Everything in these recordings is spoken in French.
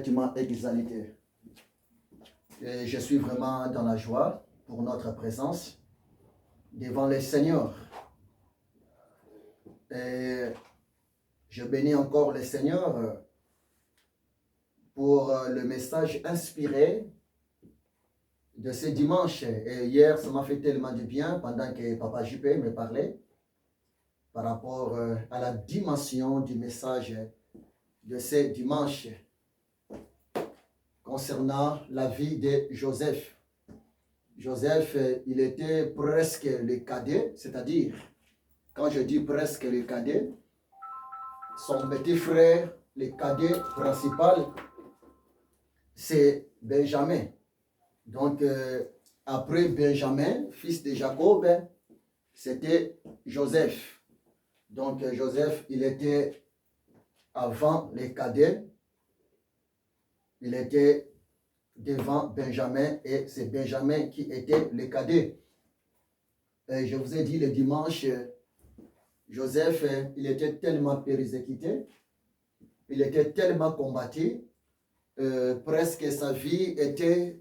Effectivement exalté. Et je suis vraiment dans la joie pour notre présence devant le Seigneur. Et je bénis encore le Seigneur pour le message inspiré de ce dimanche. Et hier, ça m'a fait tellement du bien pendant que Papa JP me parlait par rapport à la dimension du message de ce dimanche concernant la vie de Joseph. Joseph, il était presque le cadet, c'est-à-dire, quand je dis presque le cadet, son petit frère, le cadet principal, c'est Benjamin. Donc, après Benjamin, fils de Jacob, c'était Joseph. Donc, Joseph, il était avant les cadets, il était devant Benjamin et c'est Benjamin qui était le cadet. Et je vous ai dit le dimanche, Joseph, il était tellement persécuté, il était tellement combattu, presque sa vie était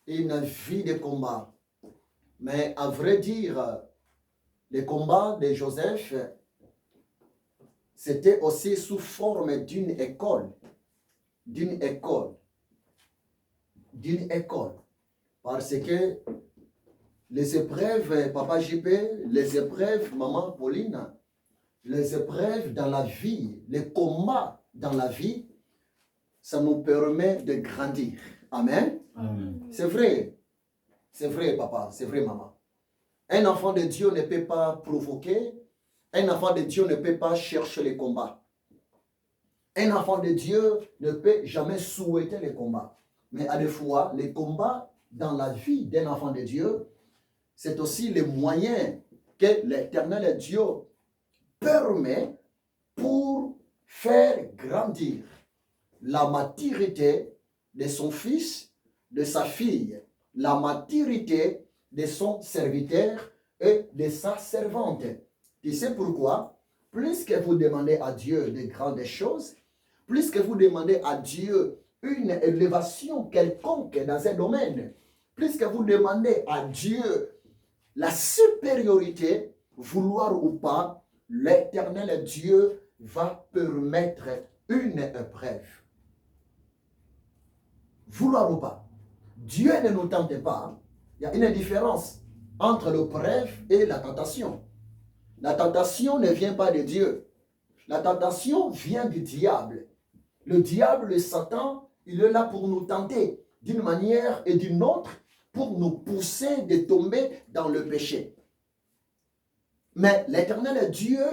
une vie de combat. Mais à vrai dire, le combat de Joseph, c'était aussi sous forme d'une école. D'une école. Parce que les épreuves, Papa JP, les épreuves, Maman Pauline, les épreuves dans la vie, les combats dans la vie, ça nous permet de grandir. Amen. Amen. C'est vrai, papa, c'est vrai, maman. Un enfant de Dieu ne peut pas provoquer, un enfant de Dieu ne peut pas chercher les combats. Un enfant de Dieu ne peut jamais souhaiter les combats. Mais à des fois, les combats dans la vie d'un enfant de Dieu, c'est aussi le moyen que l'Éternel Dieu permet pour faire grandir la maturité de son fils, de sa fille, la maturité de son serviteur et de sa servante. Tu sais pourquoi? Plus que vous demandez à Dieu de grandes choses, plus que vous demandez à Dieu une élévation quelconque dans un domaine, plus que vous demandez à Dieu la supériorité, vouloir ou pas, l'Éternel Dieu va permettre une épreuve. Vouloir ou pas. Dieu ne nous tente pas. Il y a une différence entre l'épreuve et la tentation. La tentation ne vient pas de Dieu. La tentation vient du diable. Le diable, le Satan, il est là pour nous tenter d'une manière et d'une autre pour nous pousser de tomber dans le péché. Mais l'Éternel Dieu,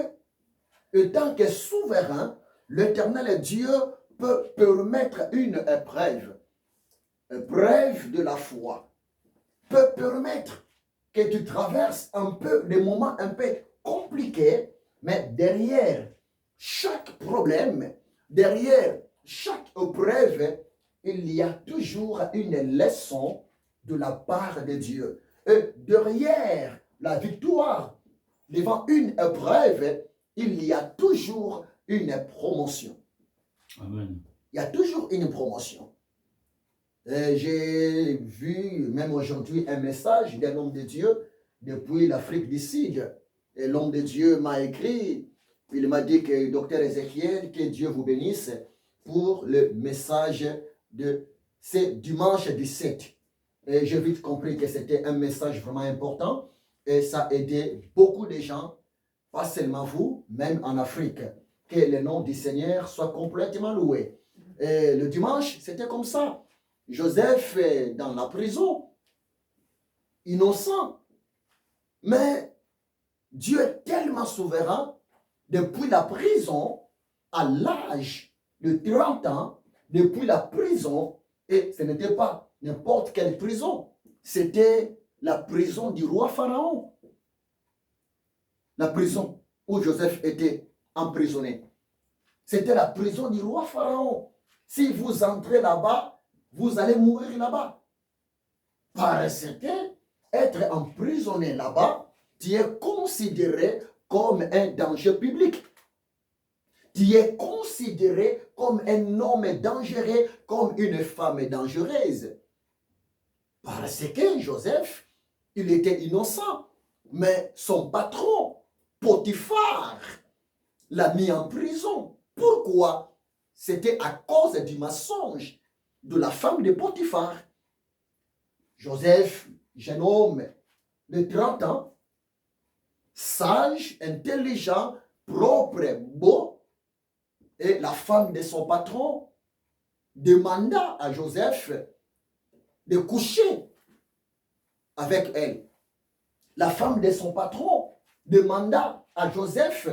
étant que souverain, l'Éternel Dieu peut permettre une épreuve de la foi, peut permettre que tu traverses un peu des moments un peu compliqués, mais derrière chaque problème, derrière chaque épreuve, il y a toujours une leçon de la part de Dieu. Et derrière la victoire, devant une épreuve, il y a toujours une promotion. Amen. Il y a toujours une promotion. J'ai vu, même aujourd'hui, un message d'un homme de Dieu depuis l'Afrique du Sud. Et l'homme de Dieu m'a écrit, il m'a dit que docteur Ézéchiel, que Dieu vous bénisse pour le message de ce dimanche 17. Et j'ai vite compris que c'était un message vraiment important et ça a aidé beaucoup de gens, pas seulement vous, même en Afrique. Que le nom du Seigneur soit complètement loué. Et le dimanche, c'était comme ça. Joseph est dans la prison, innocent. Mais Dieu est tellement souverain, depuis la prison, à l'âge de 30 ans, depuis la prison, et ce n'était pas n'importe quelle prison, c'était la prison du roi Pharaon. La prison où Joseph était emprisonné. C'était la prison du roi Pharaon. Si vous entrez là-bas, vous allez mourir là-bas. Parce que être emprisonné là-bas, tu es considéré comme un danger public. Tu tu es considéré comme un homme dangereux, comme une femme dangereuse. Parce que Joseph, il était innocent. Mais son patron, Potiphar, l'a mis en prison. Pourquoi? C'était à cause du mensonge de la femme de Potiphar. Joseph, jeune homme de 30 ans, sage, intelligent, propre, beau, et la femme de son patron demanda à Joseph de coucher avec elle. La femme de son patron demanda à Joseph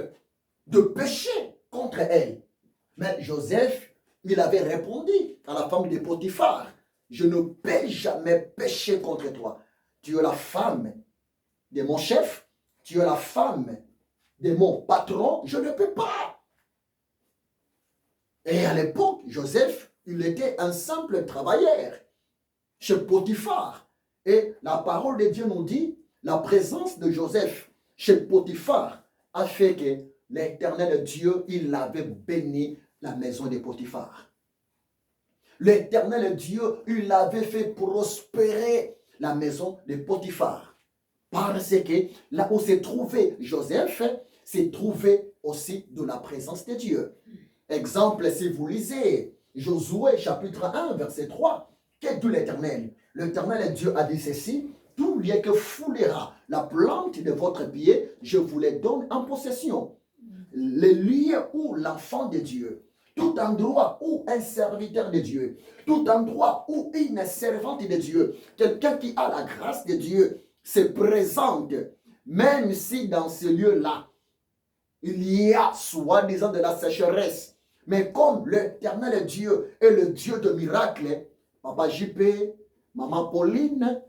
de pécher contre elle. Mais Joseph, il avait répondu à la femme de Potiphar, je ne peux jamais pécher contre toi. Tu es la femme de mon chef, tu es la femme de mon patron, je ne peux pas. Et à l'époque, Joseph, il était un simple travailleur chez Potiphar. Et la parole de Dieu nous dit, la présence de Joseph chez Potiphar a fait que l'Éternel Dieu, il avait béni la maison de Potiphar. L'Éternel Dieu, il avait fait prospérer la maison de Potiphar. Parce que là où s'est trouvé Joseph, s'est trouvé aussi de la présence de Dieu. Exemple, si vous lisez Josué chapitre 1, verset 3, qu'est dit l'Éternel? L'Éternel Dieu a dit ceci, tout lieu que foulera la plante de votre pied, je vous les donne en possession. Les lieux où l'enfant de Dieu, tout endroit où un serviteur de Dieu, tout endroit où une servante de Dieu, quelqu'un qui a la grâce de Dieu se présente, même si dans ce lieu-là, il y a soi-disant de la sécheresse, mais comme l'Éternel Dieu est le Dieu de miracles, Papa JP, Maman Pauline,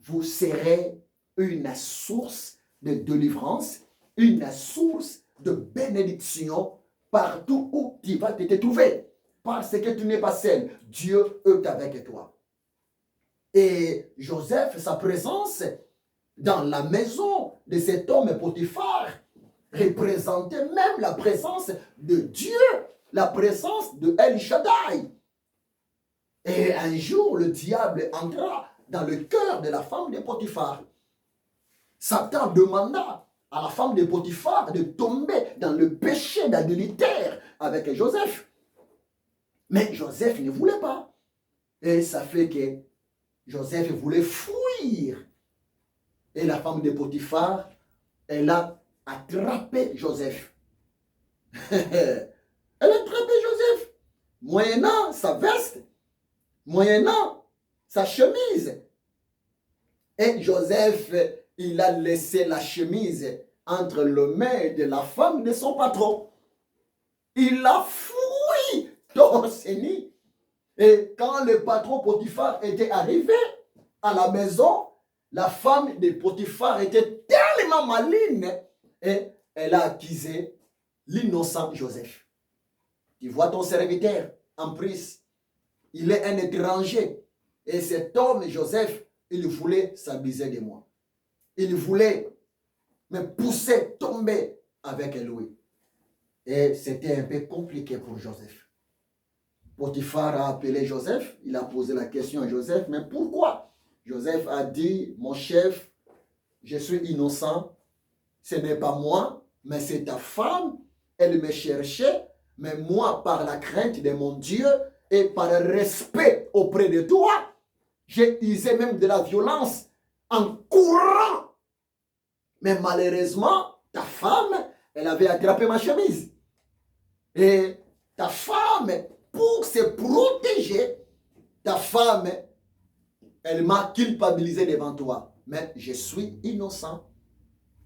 vous serez une source de délivrance, une source de bénédiction partout où tu vas te trouver. Parce que tu n'es pas seul. Dieu est avec toi. Et Joseph, sa présence dans la maison de cet homme Potiphar représentait même la présence de Dieu, la présence de El Shaddai. Et un jour, le diable entra dans le cœur de la femme de Potiphar. Satan demanda à la femme de Potiphar de tomber dans le péché d'adultère avec Joseph. Mais Joseph ne voulait pas. Et ça fait que Joseph voulait fuir. Et la femme de Potiphar, elle a attrapé Joseph. Elle a attrapé Joseph, moyennant sa veste, moyennant sa chemise. Et Joseph, il a laissé la chemise entre les mains de la femme de son patron. Il a fui torse nu. Et quand le patron Potiphar était arrivé à la maison, la femme de Potiphar était tellement maligne et elle a accusé l'innocent Joseph. Tu vois ton serviteur en prise. Il est un étranger. Et cet homme, Joseph, il voulait s'abuser de moi. Il voulait me pousser tomber avec lui. Et c'était un peu compliqué pour Joseph. Potiphar a appelé Joseph. Il a posé la question à Joseph. Mais pourquoi? Joseph a dit, mon chef, je suis innocent. Ce n'est pas moi, mais c'est ta femme. Elle me cherchait. Mais moi, par la crainte de mon Dieu et par respect auprès de toi, j'ai usé même de la violence en courant. Mais malheureusement, ta femme, elle avait attrapé ma chemise. Et ta femme, pour se protéger, ta femme, elle m'a culpabilisé devant toi. Mais je suis innocent.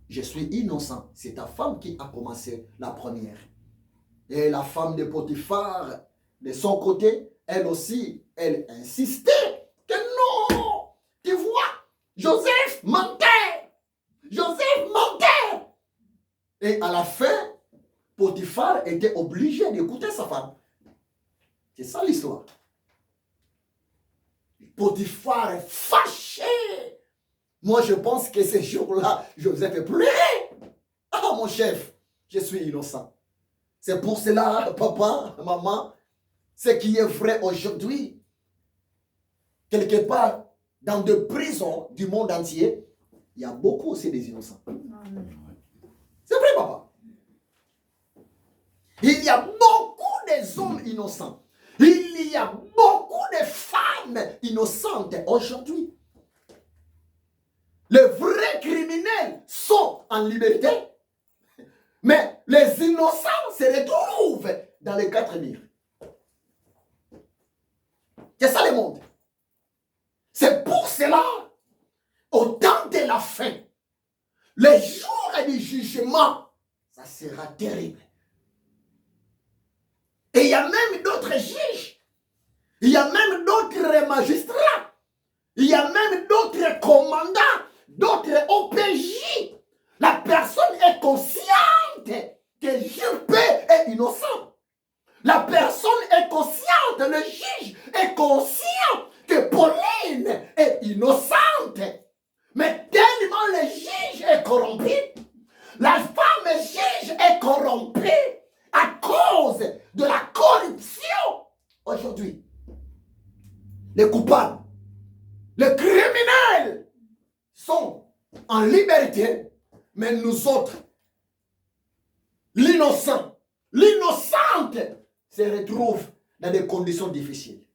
Je suis innocent. C'est ta femme qui a commencé la première. Et la femme de Potiphar, de son côté, elle aussi, elle insistait que non, tu vois, Joseph mentait. Joseph mentait. Et à la fin, Potiphar était obligé d'écouter sa femme. C'est ça l'histoire. Potiphar est fâché. Moi, je pense que ce jour-là, Joseph est pleuré. Ah, mon chef, je suis innocent. C'est pour cela, papa, maman, ce qui est vrai aujourd'hui, quelque part, dans des prisons du monde entier, il y a beaucoup aussi des innocents. C'est vrai, papa. Il y a beaucoup des hommes innocents. Il y a beaucoup de femmes innocentes aujourd'hui. Les vrais criminels sont en liberté, mais les innocents se retrouvent dans les quatre murs. C'est ça le monde. C'est pour cela, au temps de la fin, les jours du jugement, ça sera terrible. Et il y a même d'autres juges, il y a même d'autres magistrats, il y a même d'autres commandants, d'autres OPJ. La personne est consciente que Juppé est innocent. La personne est consciente, le juge est conscient que Pauline est innocente. Mais tellement le juge est corrompu, la femme juge est corrompue à cause de la corruption. Aujourd'hui, les coupables, les criminels sont en liberté, mais nous autres, l'innocent, l'innocente se retrouve dans des conditions difficiles.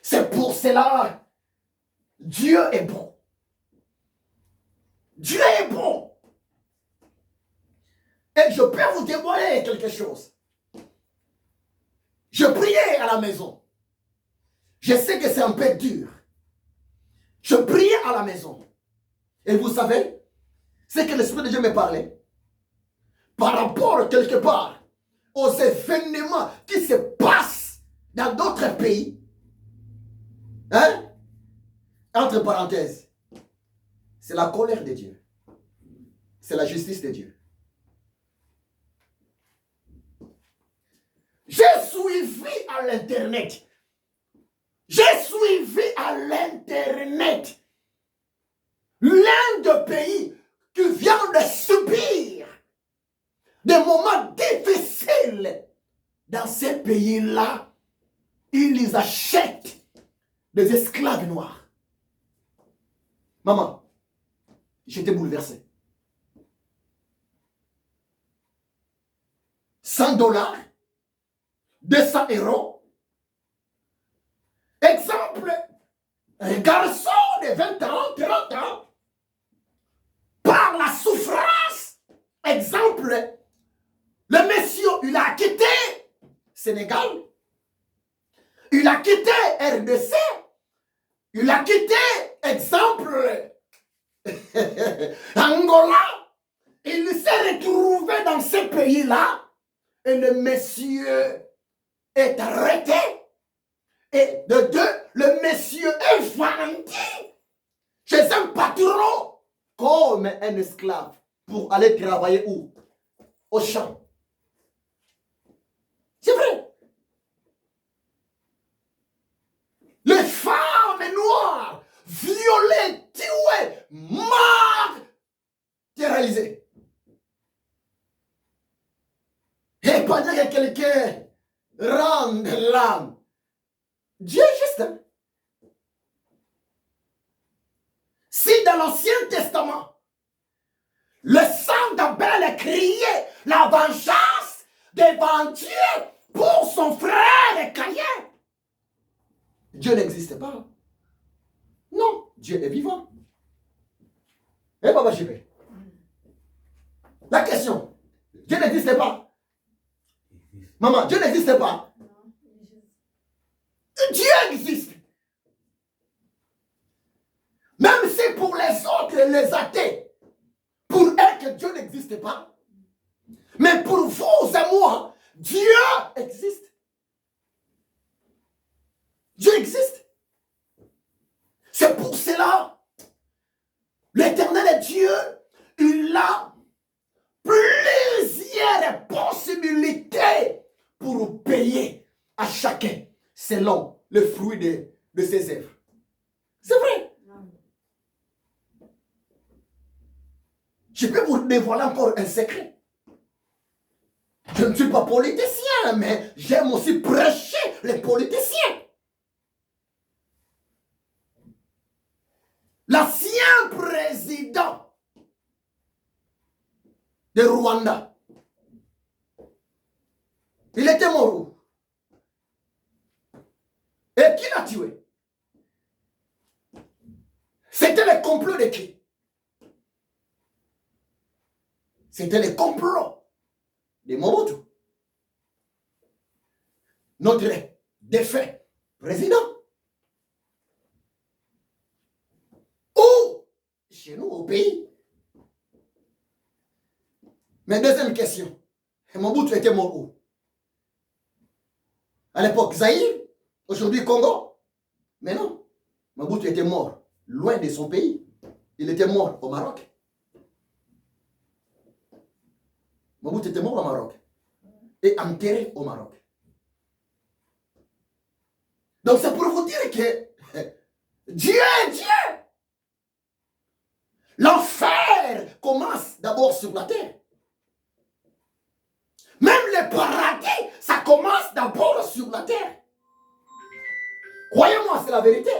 C'est pour cela, Dieu est bon. Dieu est bon. Et je peux vous témoigner quelque chose. Je priais à la maison. Je sais que c'est un peu dur. Je priais à la maison. Et vous savez, c'est que l'Esprit de Dieu me parlait par rapport quelque part aux événements qui se passent dans d'autres pays. Hein? Entre parenthèses, c'est la colère de Dieu. C'est la justice de Dieu. J'ai suivi à l'Internet. J'ai suivi à l'Internet l'un des pays qui vient de subir des moments difficiles. Dans ces pays-là, ils achètent des esclaves noirs. Maman, j'étais bouleversé. 100 $, 200 €. Exemple, un garçon de 20 ans, 30 ans, par la souffrance. Exemple, le monsieur, il a quitté Sénégal, il a quitté RDC, il a quitté, exemple, Angola. Il s'est retrouvé dans ce pays-là et le monsieur est arrêté. Et de deux, le monsieur est vendu chez un patron comme un esclave pour aller travailler où? Au champ. C'est vrai. Les femmes noires violées, tuées, martyrisées. Et pendant que quelqu'un rend l'âme, Dieu est juste. Si dans l'Ancien Testament, le sang d'Abel criait la vengeance devant Dieu pour son frère Caïn, Dieu n'existe pas. Non, Dieu est vivant. Eh, Papa JP. La question, Dieu n'existe pas. Maman, Dieu n'existe pas. Dieu existe. Même si pour les autres, les athées, pour eux que Dieu n'existe pas, mais pour vous et moi, Dieu existe. Dieu existe. C'est pour cela, l'Éternel Dieu, il a plusieurs possibilités pour payer à chacun selon le fruit de ses œuvres. C'est vrai. Je peux vous dévoiler encore un secret. Je ne suis pas politicien, mais j'aime aussi prêcher les politiciens. L'ancien président de Rwanda, il était mort. Et qui l'a tué? C'était le complot de qui? C'était le complot de Mobutu. Notre défunt président. Ou chez nous au pays. Mais deuxième question. Mobutu était mort où? À l'époque, Zaïre, aujourd'hui Congo. Mais non, Mobutu était mort loin de son pays. Il était mort au Maroc. Mobutu était mort au Maroc et enterré au Maroc. Donc c'est pour vous dire que Dieu est Dieu. L'enfer commence d'abord sur la terre. Même le paradis, ça commence d'abord sur la terre. Croyez-moi, c'est la vérité.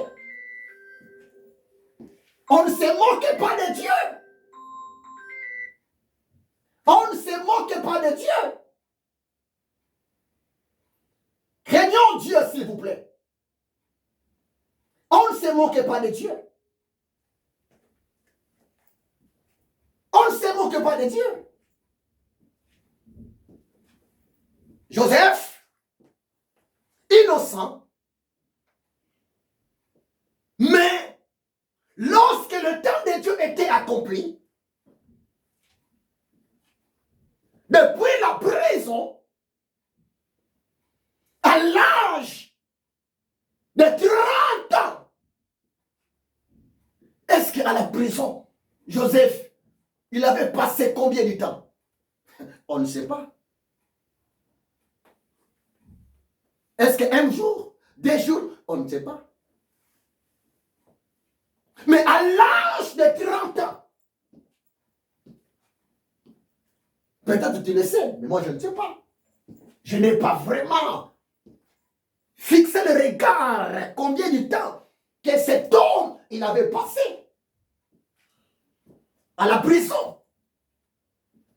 On ne se moque pas de Dieu. On ne se moque pas de Dieu. Craignons Dieu, s'il vous plaît. On ne se moque pas de Dieu. On ne se moque pas de Dieu. Joseph, innocent, mais lorsque le temps de Dieu était accompli, depuis la prison, à l'âge de 30 ans, est-ce qu'à la prison, Joseph, il avait passé combien de temps? On ne sait pas. Est-ce qu'un jour, 2 jours, on ne sait pas. Mais à l'âge de 30 ans, peut-être tu le sais, mais moi je ne sais pas. Je n'ai pas vraiment fixé le regard combien de temps que cet homme il avait passé à la prison.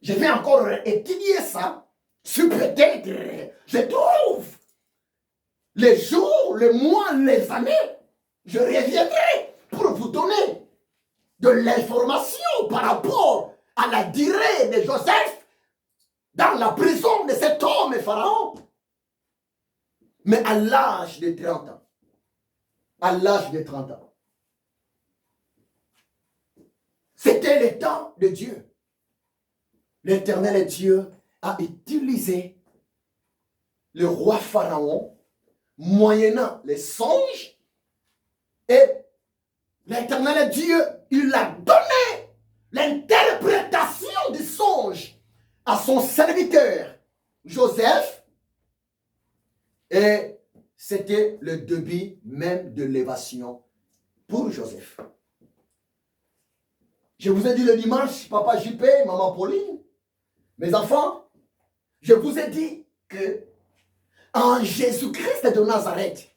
Je vais encore étudier ça. Si peut-être je trouve les jours, les mois, les années, je reviendrai pour vous donner de l'information par rapport à la durée de Joseph dans la prison de cet homme Pharaon. Mais à l'âge de 30 ans, à l'âge de 30 ans, c'était le temps de Dieu. L'Éternel Dieu a utilisé le roi Pharaon moyennant les songes et l'Éternel Dieu, il a donné l'interprétation du songe à son serviteur Joseph et c'était le début même de l'évasion pour Joseph. Je vous ai dit le dimanche, papa JP, maman Pauline, mes enfants, je vous ai dit que en Jésus-Christ de Nazareth,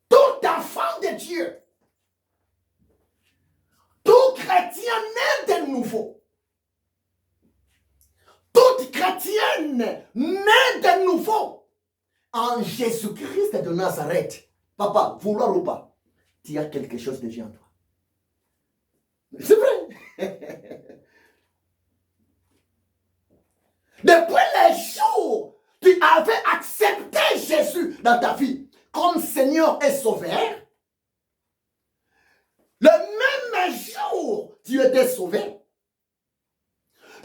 tout enfant de Dieu, tout chrétien né de nouveau, toute chrétienne née de nouveau, en Jésus-Christ de Nazareth, papa, vouloir ou pas, tu as quelque chose de Dieu en toi. C'est vrai. Depuis les jours, tu avais accepté Jésus dans ta vie comme Seigneur et Sauveur. Le même jour, tu étais sauvé.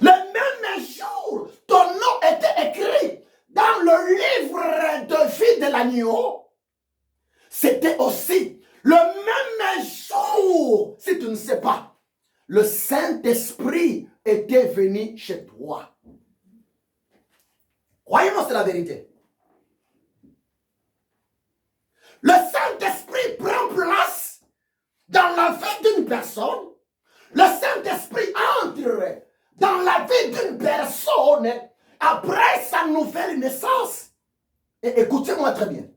Le même jour, ton nom était écrit dans le livre de vie de l'agneau. C'était aussi le même jour, si tu ne sais pas, le Saint-Esprit était venu chez toi. Croyez-moi, c'est la vérité. Le Saint-Esprit prend place dans la vie d'une personne. Le Saint-Esprit entre dans la vie d'une personne après sa nouvelle naissance. Et écoutez-moi très bien.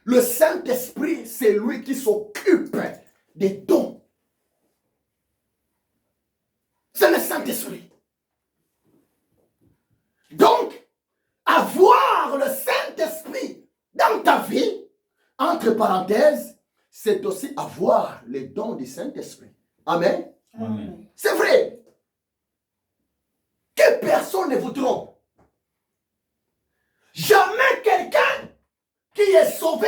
Le Saint-Esprit, c'est lui qui s'occupe des dons. C'est le Saint-Esprit. Donc, avoir le Saint-Esprit dans ta vie, entre parenthèses, c'est aussi avoir les dons du Saint-Esprit. Amen. Amen. C'est vrai. Que personne ne vous trompe. Jamais quelqu'un qui est sauvé,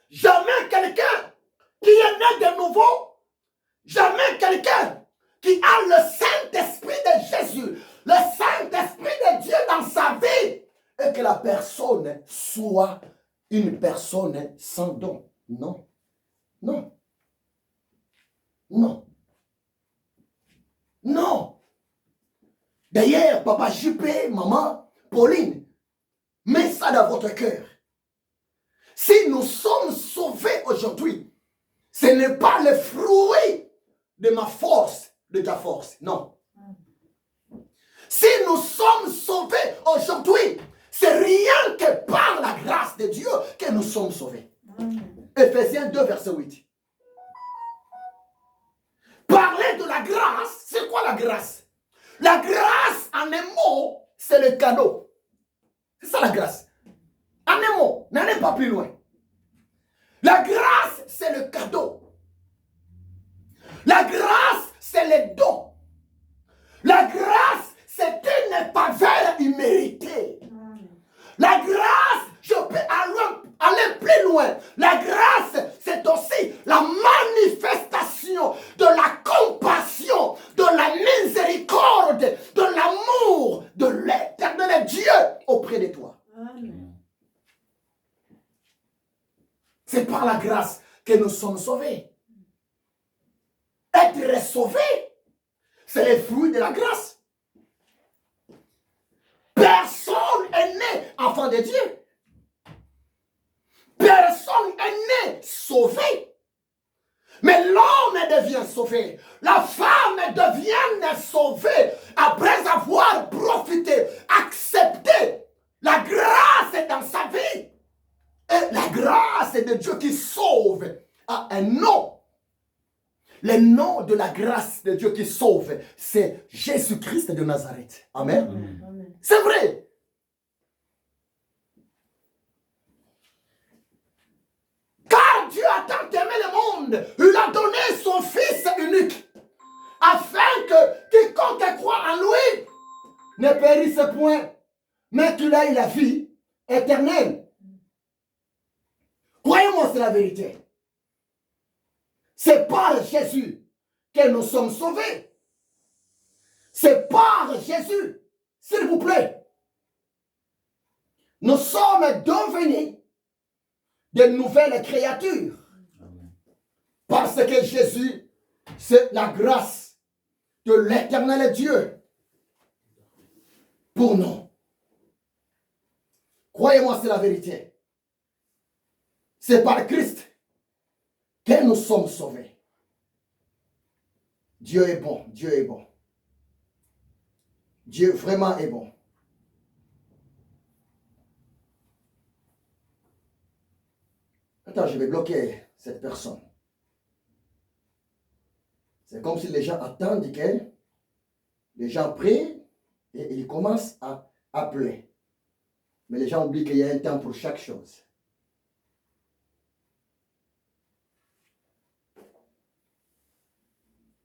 jamais quelqu'un qui est né de nouveau, jamais quelqu'un qui a le Saint-Esprit de Jésus, le Saint-Esprit de Dieu dans sa vie, et que la personne soit une personne sans don. Non. Non. Non. Non. D'ailleurs, papa JP, maman, Pauline, mets ça dans votre cœur. Si nous sommes sauvés aujourd'hui, ce n'est pas le fruit de ma force, de ta force. Non. Si nous sommes sauvés aujourd'hui, c'est rien que par la grâce de Dieu que nous sommes sauvés. Ephésiens 2, verset 8. Parler de la grâce, c'est quoi la grâce? La grâce, en un mot, c'est le cadeau. C'est ça la grâce. En un mot, n'allez pas plus loin. La grâce, c'est le cadeau. La grâce, c'est le don. La grâce, c'est une faveur imméritée. La grâce, je peux aller plus loin. La grâce, c'est aussi la manifestation de la compassion, de la miséricorde, de l'amour de l'Éternel Dieu auprès de toi. Amen. C'est par la grâce que nous sommes sauvés. Être sauvé, c'est le fruit de la grâce. Personne n'est né enfant de Dieu. Personne n'est né sauvé. Mais l'homme devient sauvé. La femme devient sauvée après avoir profité, accepté la grâce dans sa vie. Et la grâce de Dieu qui sauve a un nom. Le nom de la grâce de Dieu qui sauve, c'est Jésus-Christ de Nazareth. Amen. Amen. C'est vrai. Car Dieu a tant aimé le monde, il a donné son Fils unique, afin que quiconque croit en lui ne périsse point, mais qu'il ait la vie éternelle. Croyez-moi, c'est la vérité. C'est par Jésus que nous sommes sauvés. C'est par Jésus, s'il vous plaît. Nous sommes devenus de nouvelles créatures. Parce que Jésus, c'est la grâce de l'Éternel Dieu pour nous. Croyez-moi, c'est la vérité. C'est par Christ que nous sommes sauvés. Dieu est bon, Dieu est bon. Dieu vraiment est bon. Attends, je vais bloquer cette personne. C'est comme si les gens attendent que les gens prient et ils commencent à appeler. Mais les gens oublient qu'il y a un temps pour chaque chose.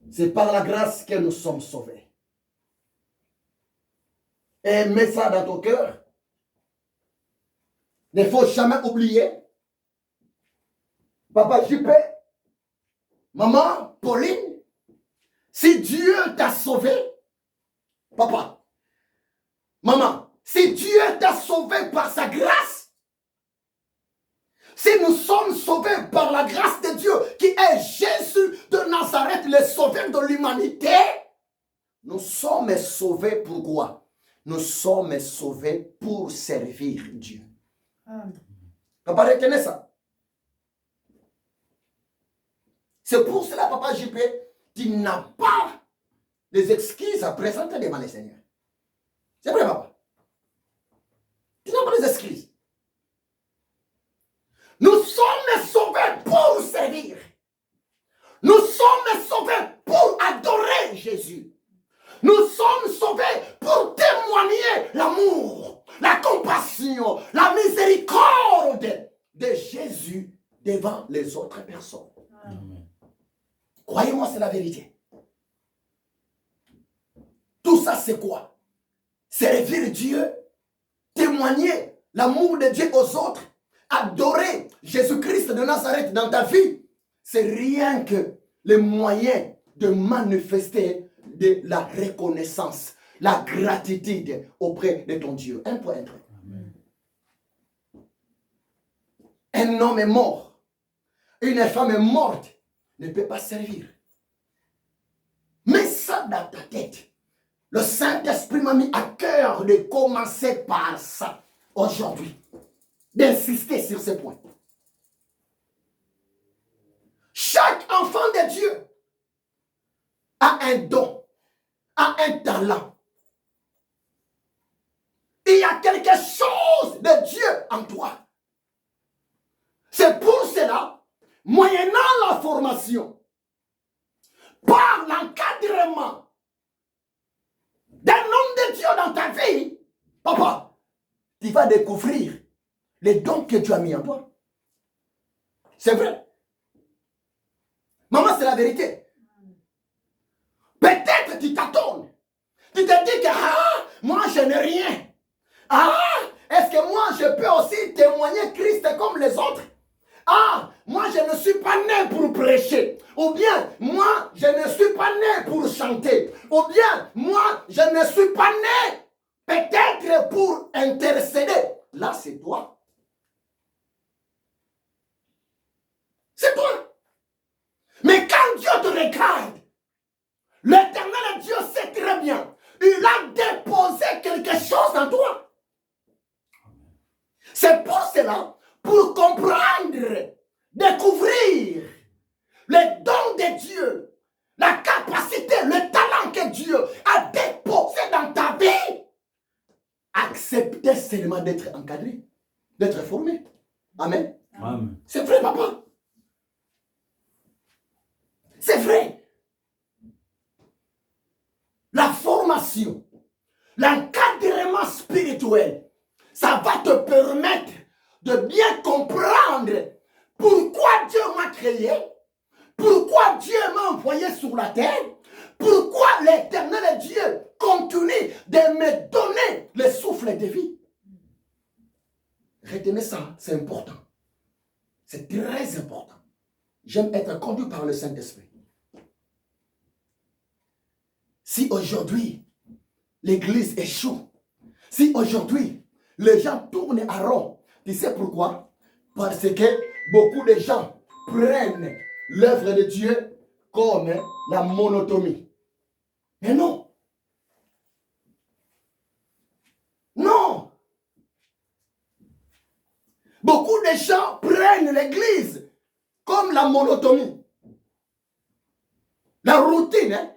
C'est par la grâce que nous sommes sauvés. Et mets ça dans ton cœur. Il ne faut jamais oublier. Papa JP, maman Pauline, si Dieu t'a sauvé, papa, maman, si Dieu t'a sauvé par sa grâce, si nous sommes sauvés par la grâce de Dieu, qui est Jésus de Nazareth, le sauveur de l'humanité, nous sommes sauvés pour quoi? Nous sommes sauvés pour servir Dieu. Amen. Papa, retenez ça. C'est pour cela, papa JP, tu n'as pas des excuses à présenter devant le Seigneur. C'est vrai, papa. Tu n'as pas des excuses. Nous sommes sauvés pour servir. Nous sommes sauvés pour adorer Jésus. Nous sommes sauvés pour témoigner l'amour, la compassion, la miséricorde de Jésus devant les autres personnes. Croyez-moi, c'est la vérité. Tout ça, c'est quoi? Servir Dieu, témoigner l'amour de Dieu aux autres, adorer Jésus-Christ de Nazareth dans ta vie. C'est rien que le moyen de manifester de la reconnaissance, la gratitude auprès de ton Dieu. Un point. Un homme est mort. Une femme est morte. Ne peut pas servir. Mets ça dans ta tête. Le Saint-Esprit m'a mis à cœur de commencer par ça aujourd'hui. D'insister sur ce point. Chaque enfant de Dieu a un don, a un talent. Il y a quelque chose de Dieu en toi. C'est pour cela, moyennant la formation, par l'encadrement d'un homme de Dieu dans ta vie, papa, tu vas découvrir les dons que Dieu a mis en toi. C'est vrai. Maman, c'est la vérité. Peut-être tu t'attends. Tu te dis que moi je n'ai rien. Est-ce que moi je peux aussi témoigner Christ comme les autres? Moi je ne suis pas né pour prêcher. Ou bien, moi je ne suis pas né pour chanter. Ou bien, moi je ne suis pas né peut-être pour intercéder. Là, c'est toi. C'est toi. Mais quand Dieu te regarde, l'Éternel Dieu sait très bien, il a déposé quelque chose en toi. C'est pour cela, pour comprendre, découvrir les dons de Dieu, la capacité, le talent que Dieu a déposé dans ta vie, acceptez seulement d'être encadré, d'être formé. Amen. Amen. C'est vrai, papa. C'est vrai. La formation, l'encadrement spirituel, ça va te permettre de bien comprendre pourquoi Dieu m'a créé, pourquoi Dieu m'a envoyé sur la terre, pourquoi l'Éternel Dieu continue de me donner le souffle de vie. Retenez ça, c'est important. C'est très important. J'aime être conduit par le Saint-Esprit. Si aujourd'hui, l'Église échoue, si aujourd'hui, les gens tournent à rond, tu sais pourquoi? Parce que beaucoup de gens prennent l'œuvre de Dieu comme la monotonie. Mais non. Non. Beaucoup de gens prennent l'Église comme la monotonie. La routine, hein?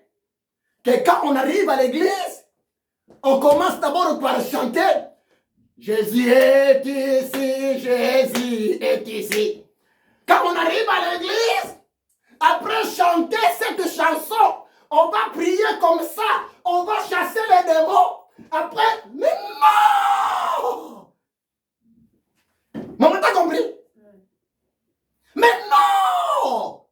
Que quand on arrive à l'église, on commence d'abord par chanter Jésus est ici, Jésus est ici. Quand on arrive à l'église, après chanter cette chanson, on va prier comme ça, on va chasser les démons. Après, mais non! Maman, t'as compris? Mais non!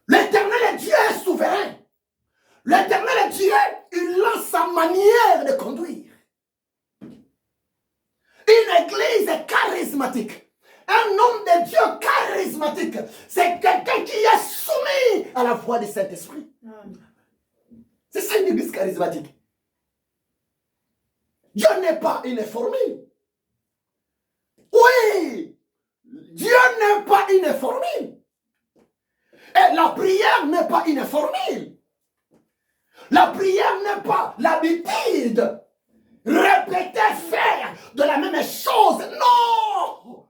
L'Éternel Dieu est souverain. L'Éternel Dieu, il a sa manière de conduire. Une église charismatique. Un homme de Dieu charismatique. C'est quelqu'un qui est soumis à la voix du Saint-Esprit. C'est ça une église charismatique. Dieu n'est pas une formule. Oui, Dieu n'est pas une formule. Et la prière n'est pas une formule. La prière n'est pas l'habitude. Répéter, faire de la même chose. Non!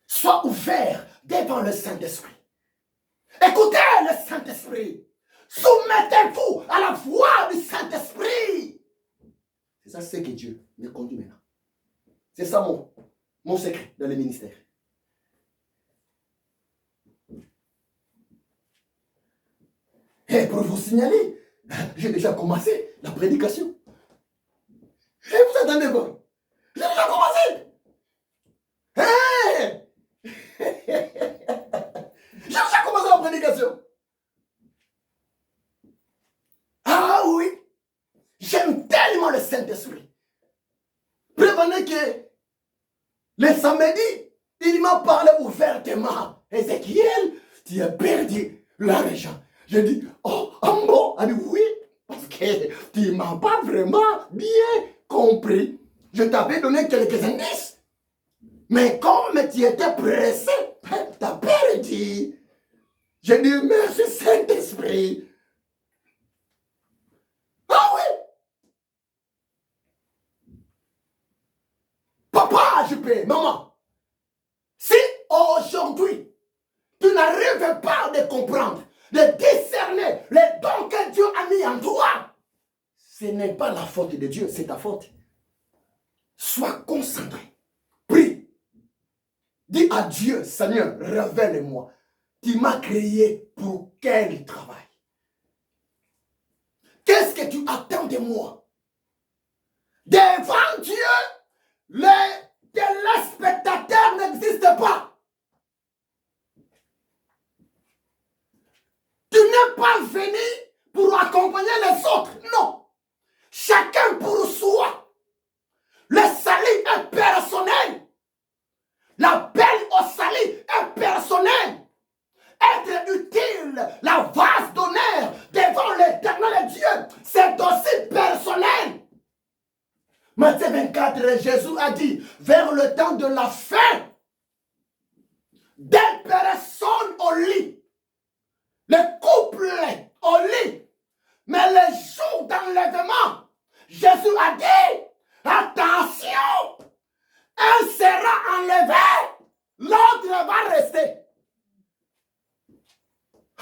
Sois ouvert devant le Saint-Esprit. Écoutez le Saint-Esprit. Soumettez-vous à la voix du Saint-Esprit. C'est ça, c'est que Dieu me conduit maintenant. C'est ça mon secret dans le ministère. Et pour vous signaler, j'ai déjà commencé la prédication. Et vous attendez quoi? J'ai déjà commencé. Hey! J'ai déjà commencé la prédication. Ah oui, j'aime tellement le Saint-Esprit. Prévenez que le samedi, il m'a parlé ouvertement. Ézéchiel, tu as perdu l'argent. J'ai dit, oh bon, elle dit oui, parce que tu ne m'as pas vraiment bien compris. Je t'avais donné quelques indices. Mais comme tu étais pressé, tu as perdu. J'ai dit, merci Saint-Esprit. Ah oui! Papa, je peux, maman. Si aujourd'hui, tu n'arrives pas à comprendre, de discerner les dons que Dieu a mis en toi, ce n'est pas la faute de Dieu, c'est ta faute. Sois concentré. Prie. Dis à Dieu, Seigneur, révèle-moi. Tu m'as créé pour quel travail? Qu'est-ce que tu attends de moi? Devant Dieu, les téléspectateurs n'existent pas. Tu n'es pas venu pour accompagner les autres. Non. Chacun pour soi. Le salut est personnel. L'appel au salut est personnel. Être utile, la vase d'honneur devant l'éternel Dieu, c'est aussi personnel. Matthieu 24, Jésus a dit, vers le temps de la fin, des personnes au lit, les couples au lit, mais les jours d'enlèvement, Jésus a dit, attention, un sera enlevé, l'autre va rester.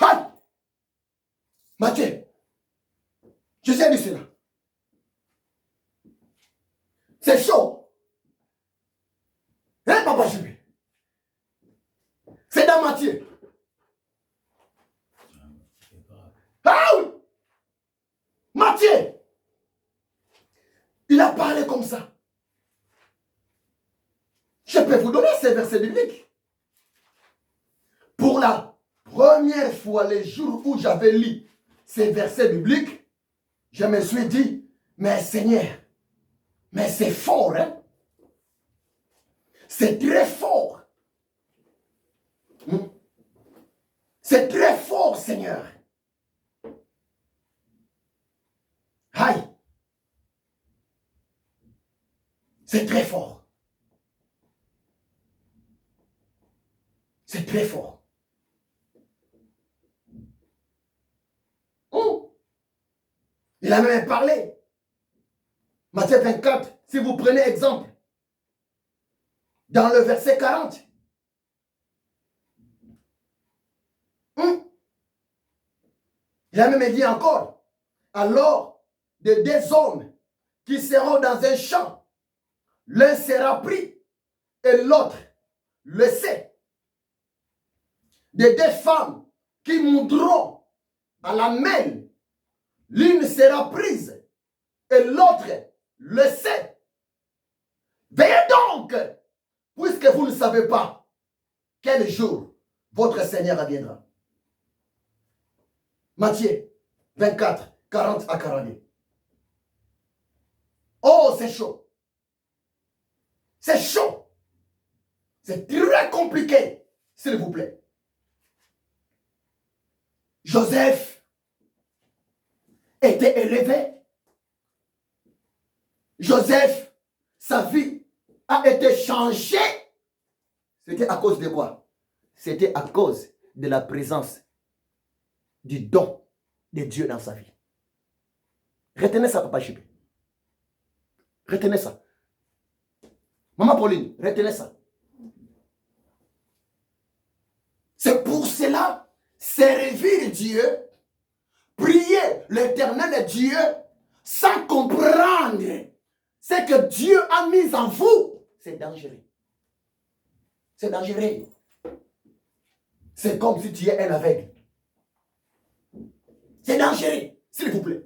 Aïe! Matthieu, je sais de cela. C'est chaud. Hein, papa Jules? C'est dans Matthieu. Ah oui! Matthieu! Il a parlé comme ça. Je peux vous donner ces versets bibliques. Pour la première fois, les jours où j'avais lu ces versets bibliques, je me suis dit, mais Seigneur, mais c'est fort, hein? C'est très fort. C'est très fort, Seigneur. Aïe. C'est très fort. C'est très fort. Il a même parlé. Matthieu 24, si vous prenez exemple, dans le verset 40, il a même dit encore, alors de deux hommes qui seront dans un champ, l'un sera pris et l'autre laissé. De deux femmes qui monteront à la mêle, l'une sera prise et l'autre laissée. Veillez donc, puisque vous ne savez pas quel jour votre Seigneur viendra. Matthieu 24, 40 à 42. Oh, c'est chaud. C'est chaud. C'est très compliqué, s'il vous plaît. Joseph était élevé. Joseph, sa vie a été changée. C'était à cause de quoi? C'était à cause de la présence du don de Dieu dans sa vie. Retenez ça, papa Chipé. Retenez ça. Maman Pauline, retenez ça. C'est pour cela, servir Dieu, prier l'Éternel Dieu, sans comprendre ce que Dieu a mis en vous, c'est dangereux. C'est dangereux. C'est comme si tu es un aveugle. C'est dangereux, s'il vous plaît.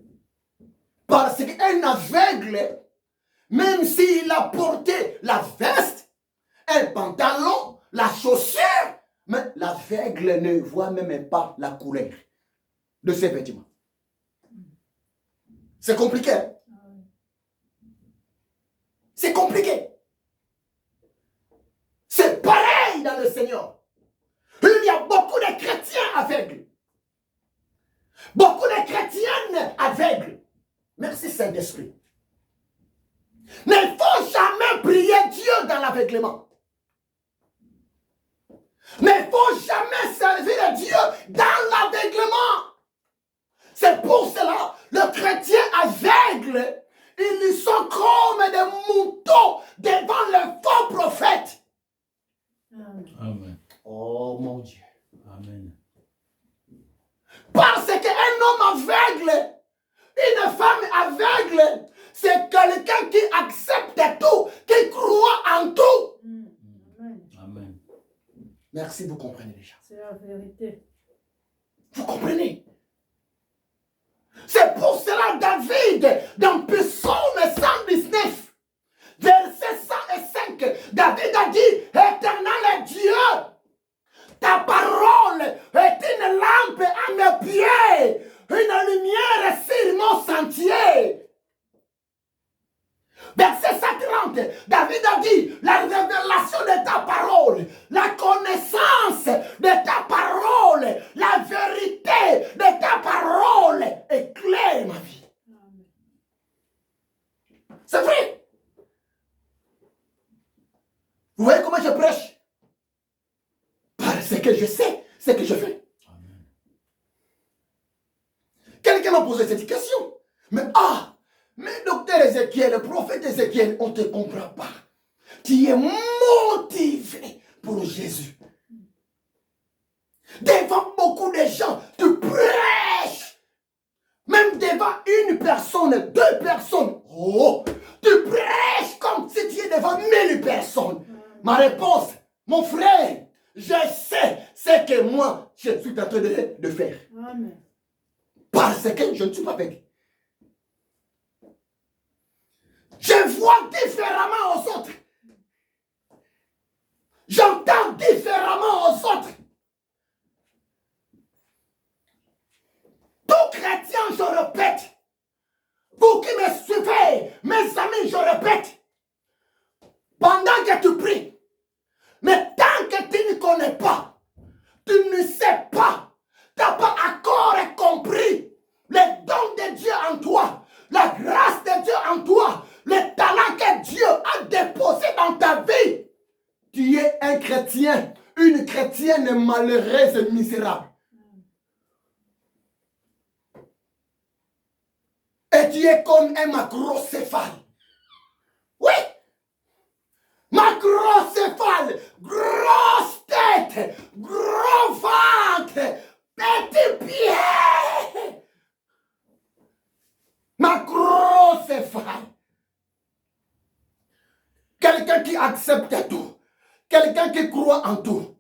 Parce qu'un aveugle, même s'il a porté la veste, un pantalon, la chaussure, mais l'aveugle ne voit même pas la couleur de ses vêtements. C'est compliqué. Hein? C'est compliqué. C'est pareil dans le Seigneur. Il y a beaucoup de chrétiens aveugles. Beaucoup de chrétiennes aveugles. Merci Saint-Esprit. Il ne faut jamais prier Dieu dans l'aveuglement. Il ne faut jamais servir Dieu dans l'aveuglement. C'est pour cela, le chrétien aveugle, ils sont comme des moutons devant le faux prophète. Amen. Oh mon Dieu. Amen. Parce qu'un homme aveugle, une femme aveugle, c'est quelqu'un qui accepte tout, qui croit en tout. Amen. Merci, vous comprenez déjà. C'est la vérité. Vous comprenez? C'est pour cela David, dans Psaume 119, verset 105, David a dit, Éternel Dieu, ta parole est une lampe à mes pieds, une lumière sur mon sentier. Verset 130, David a dit, la révélation de ta parole, la connaissance de ta parole, la vérité de ta parole éclaire ma vie. C'est vrai. Vous voyez comment je prêche? Parce que je sais ce que je fais. Quelqu'un m'a posé cette question. Mais docteur Ézéchiel, le prophète Ézéchiel, on ne te comprend pas. Tu es motivé pour Jésus. Devant beaucoup de gens, tu prêches. Même devant une personne, 2 personnes. Oh, tu prêches comme si tu es devant 1000 personnes. Ma réponse, mon frère, je sais ce que moi, je suis en train de faire. Amen. Parce que je ne suis pas aveugle. Je vois différemment aux autres. J'entends différemment aux autres. Tout chrétien, je répète. Vous qui me suivez, mes amis, je répète. Pendant que tu pries, mais tant que tu ne connais pas, tu ne sais pas, tu n'as pas encore compris les dons de Dieu en toi, la grâce de Dieu en toi, le talent que Dieu a déposé dans ta vie. Tu es un chrétien, une chrétienne malheureuse et misérable. Et tu es comme un macrocéphale. Oui. Macrocéphale, grosse tête, gros ventre, petit pied. Macrocéphale. Quelqu'un qui accepte tout. Quelqu'un qui croit en tout.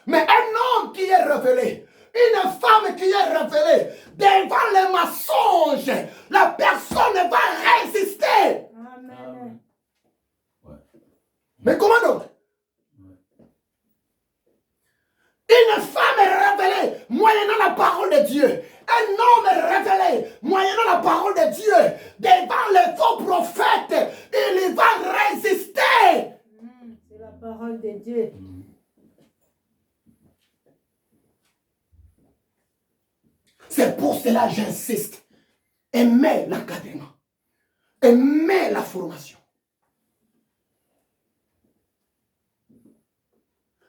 Mais un homme qui est révélé, une femme qui est révélée, devant les mensonges, la personne va résister. Amen. Mais comment donc? Une femme est révélée moyennant la parole de Dieu. Un homme est révélé moyennant la parole de Dieu. Devant les faux prophètes, il va résister. C'est la parole de Dieu. C'est pour cela que j'insiste. Aimez l'encadrement. Aimez la formation.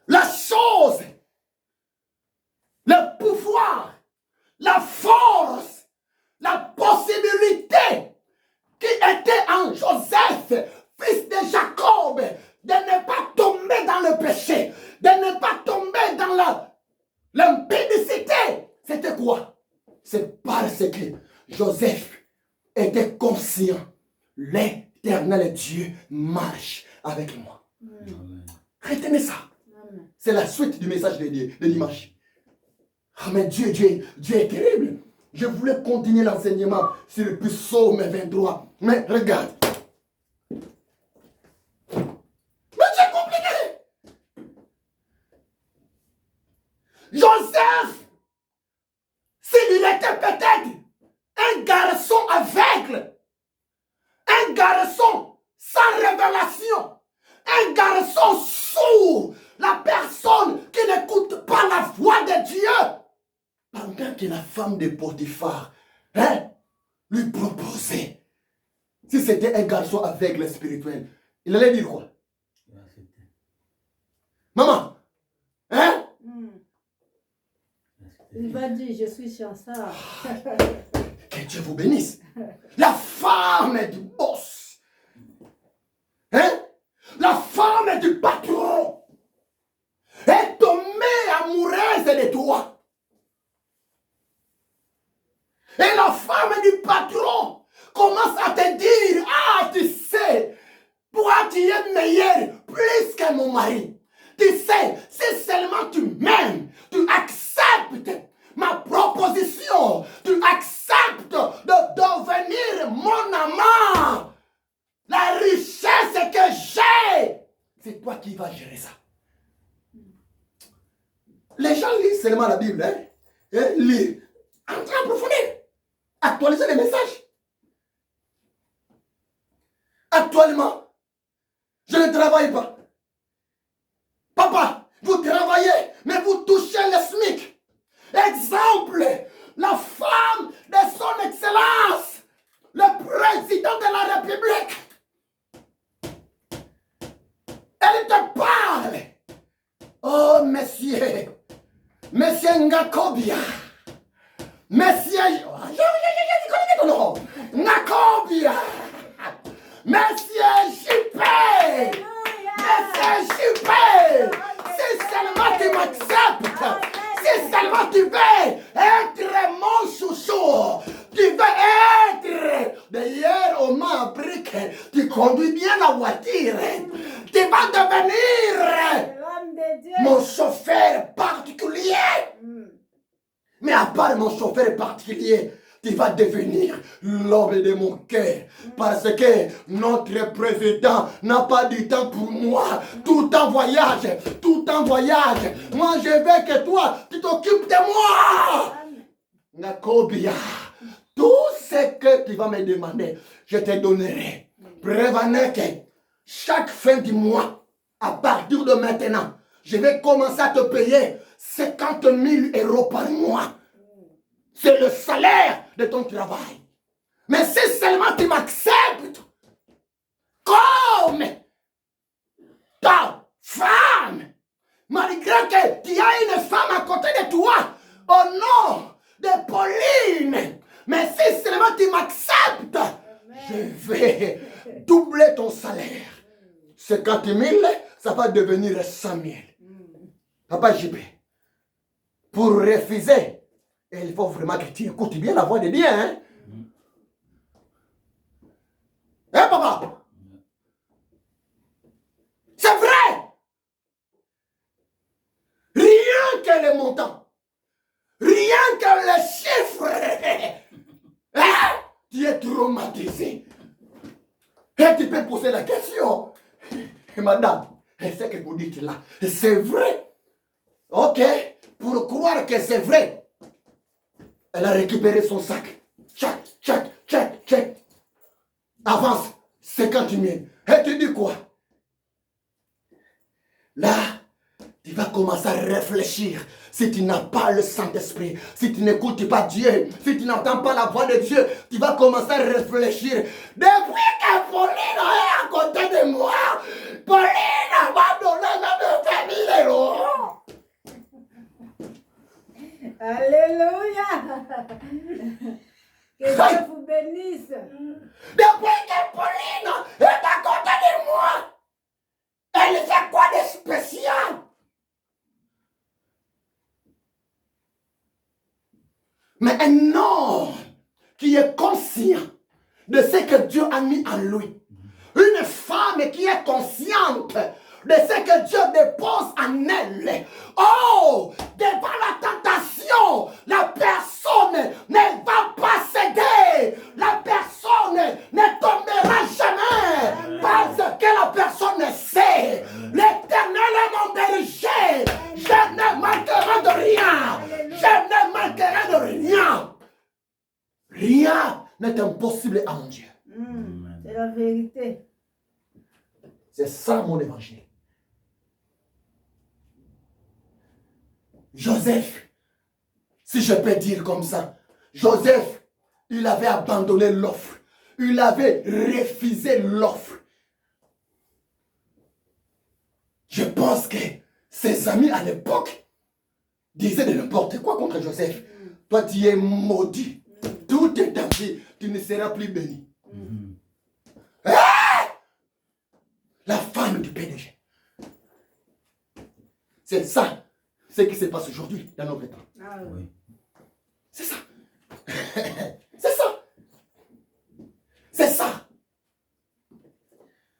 La chose, le pouvoir, la force, la possibilité qui était en Joseph, fils de Jacob, de ne pas tomber dans le péché, de ne pas tomber dans L'impudicité, c'était quoi? C'est parce que Joseph était conscient. L'Éternel Dieu marche avec moi. Amen. Retenez ça. Amen. C'est la suite du message de dimanche. Ah, mais Dieu est terrible. Je voulais continuer l'enseignement sur le psaume 23. Mais regarde. Mais c'est compliqué. Joseph, s'il était peut-être un garçon aveugle, un garçon sans révélation, un garçon sourd, la personne qui n'écoute pas la voix de Dieu, pendant que la femme de Potiphar lui proposait, si c'était un garçon aveugle spirituel, il allait dire quoi? Maman, Il va dire, je suis chanceux. Que Dieu vous bénisse. La femme du boss. La femme du patron est tombée amoureuse de toi. Et la femme du patron commence à te dire, ah, tu sais, toi tu es meilleur plus que mon mari. Tu sais, si seulement tu m'aimes, tu acceptes ma proposition, tu acceptes de devenir mon amant. La richesse que j'ai, c'est toi qui vas gérer ça. Les gens lisent seulement la Bible, lisent. Entrez en profondeur. Actualisez les messages. Actuellement, je ne travaille pas. Papa, vous travaillez, mais vous touchez le SMIC. Exemple, la femme de son excellence, le président de la République. Elle te parle. Oh, monsieur Ngakobia. Monsieur, je connais ton nom. Ngakobia. Monsieur Juppé. Monsieur Juppé. Si seulement tu m'acceptes. Si seulement tu veux être mon chouchou, tu veux être, d'ailleurs on m'a appris que tu conduis bien la voiture, tu vas devenir mon chauffeur particulier. Mais à part mon chauffeur particulier, tu vas devenir l'homme de mon cœur. Parce que notre président n'a pas du temps pour moi. Tout en voyage. Moi, je veux que toi, tu t'occupes de moi. Nakobia, tout ce que tu vas me demander, je te donnerai. Prévenez que chaque fin du mois, à partir de maintenant, je vais commencer à te payer 50 000 € par mois. C'est le salaire de ton travail. Mais si seulement tu m'acceptes comme ta femme, malgré que tu as une femme à côté de toi, au nom de Pauline, mais si seulement tu m'acceptes, je vais doubler ton salaire. 50 000, ça va devenir 100 000. Papa JB, pour refuser, il faut vraiment que tu écoutes bien la voix de Dieu. Hein papa? C'est vrai. Rien que les montants, rien que les chiffres, tu es traumatisé. Et tu peux poser la question. Madame, ce que vous dites là, c'est vrai? Ok, pour croire que c'est vrai, elle a récupéré son sac. Check. Avance, 50 000. Et tu dis quoi? Là, tu vas commencer à réfléchir. Si tu n'as pas le Saint-Esprit, si tu n'écoutes pas Dieu, si tu n'entends pas la voix de Dieu, tu vas commencer à réfléchir. Depuis que Pauline est à côté de moi, Pauline m'a donné même 20 000 €. Alléluia. Que Dieu vous bénisse. Depuis que Pauline est à côté de moi, elle fait quoi de spécial? Mais un homme qui est conscient de ce que Dieu a mis en lui. Une femme qui est consciente de ce que Dieu dépose en elle. Oh, devant la tentation, la personne ne va pas céder. La personne ne tombera jamais. Parce que la personne sait. L'Éternel est mon berger. Je ne manquerai de rien. Je ne manquerai de rien. Rien n'est impossible à mon Dieu. C'est la vérité. C'est ça mon évangile. Joseph, si je peux dire comme ça, Joseph, il avait abandonné l'offre. Il avait refusé l'offre. Je pense que ses amis à l'époque disaient de n'importe quoi contre Joseph. Toi, tu es maudit. Toute ta vie, tu ne seras plus béni. La femme du PDG. C'est ça, ce qui se passe aujourd'hui dans notre temps. Ah oui. C'est ça. C'est ça. C'est ça.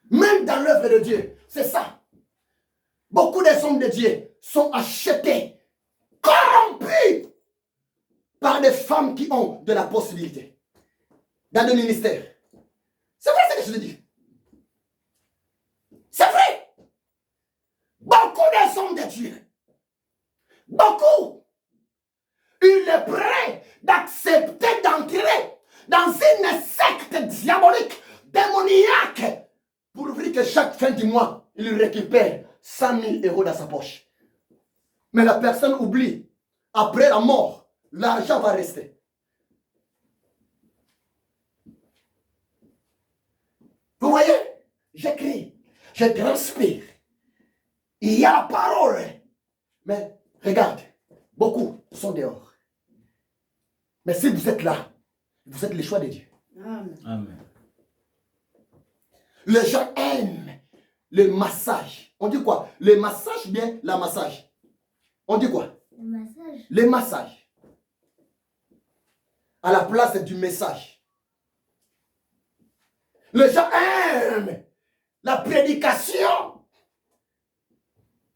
Même dans l'œuvre de Dieu, c'est ça. Beaucoup des hommes de Dieu sont achetés, corrompus par des femmes qui ont de la possibilité dans le ministère. C'est vrai ce que je te dis. C'est vrai. Beaucoup des hommes de Dieu, beaucoup, il est prêt d'accepter d'entrer dans une secte diabolique, démoniaque, pour ouvrir que chaque fin du mois, il récupère 100 000 euros dans sa poche. Mais la personne oublie, après la mort, l'argent va rester. Vous voyez, j'écris, je transpire. Il y a la parole. Mais regarde, beaucoup sont dehors. Mais si vous êtes là, vous êtes le choix de Dieu. Amen. Amen. Les gens aiment le massage. On dit quoi? Le massage, bien la massage. On dit quoi? Le massage. Le massage. À la place du message. Les gens aiment la prédication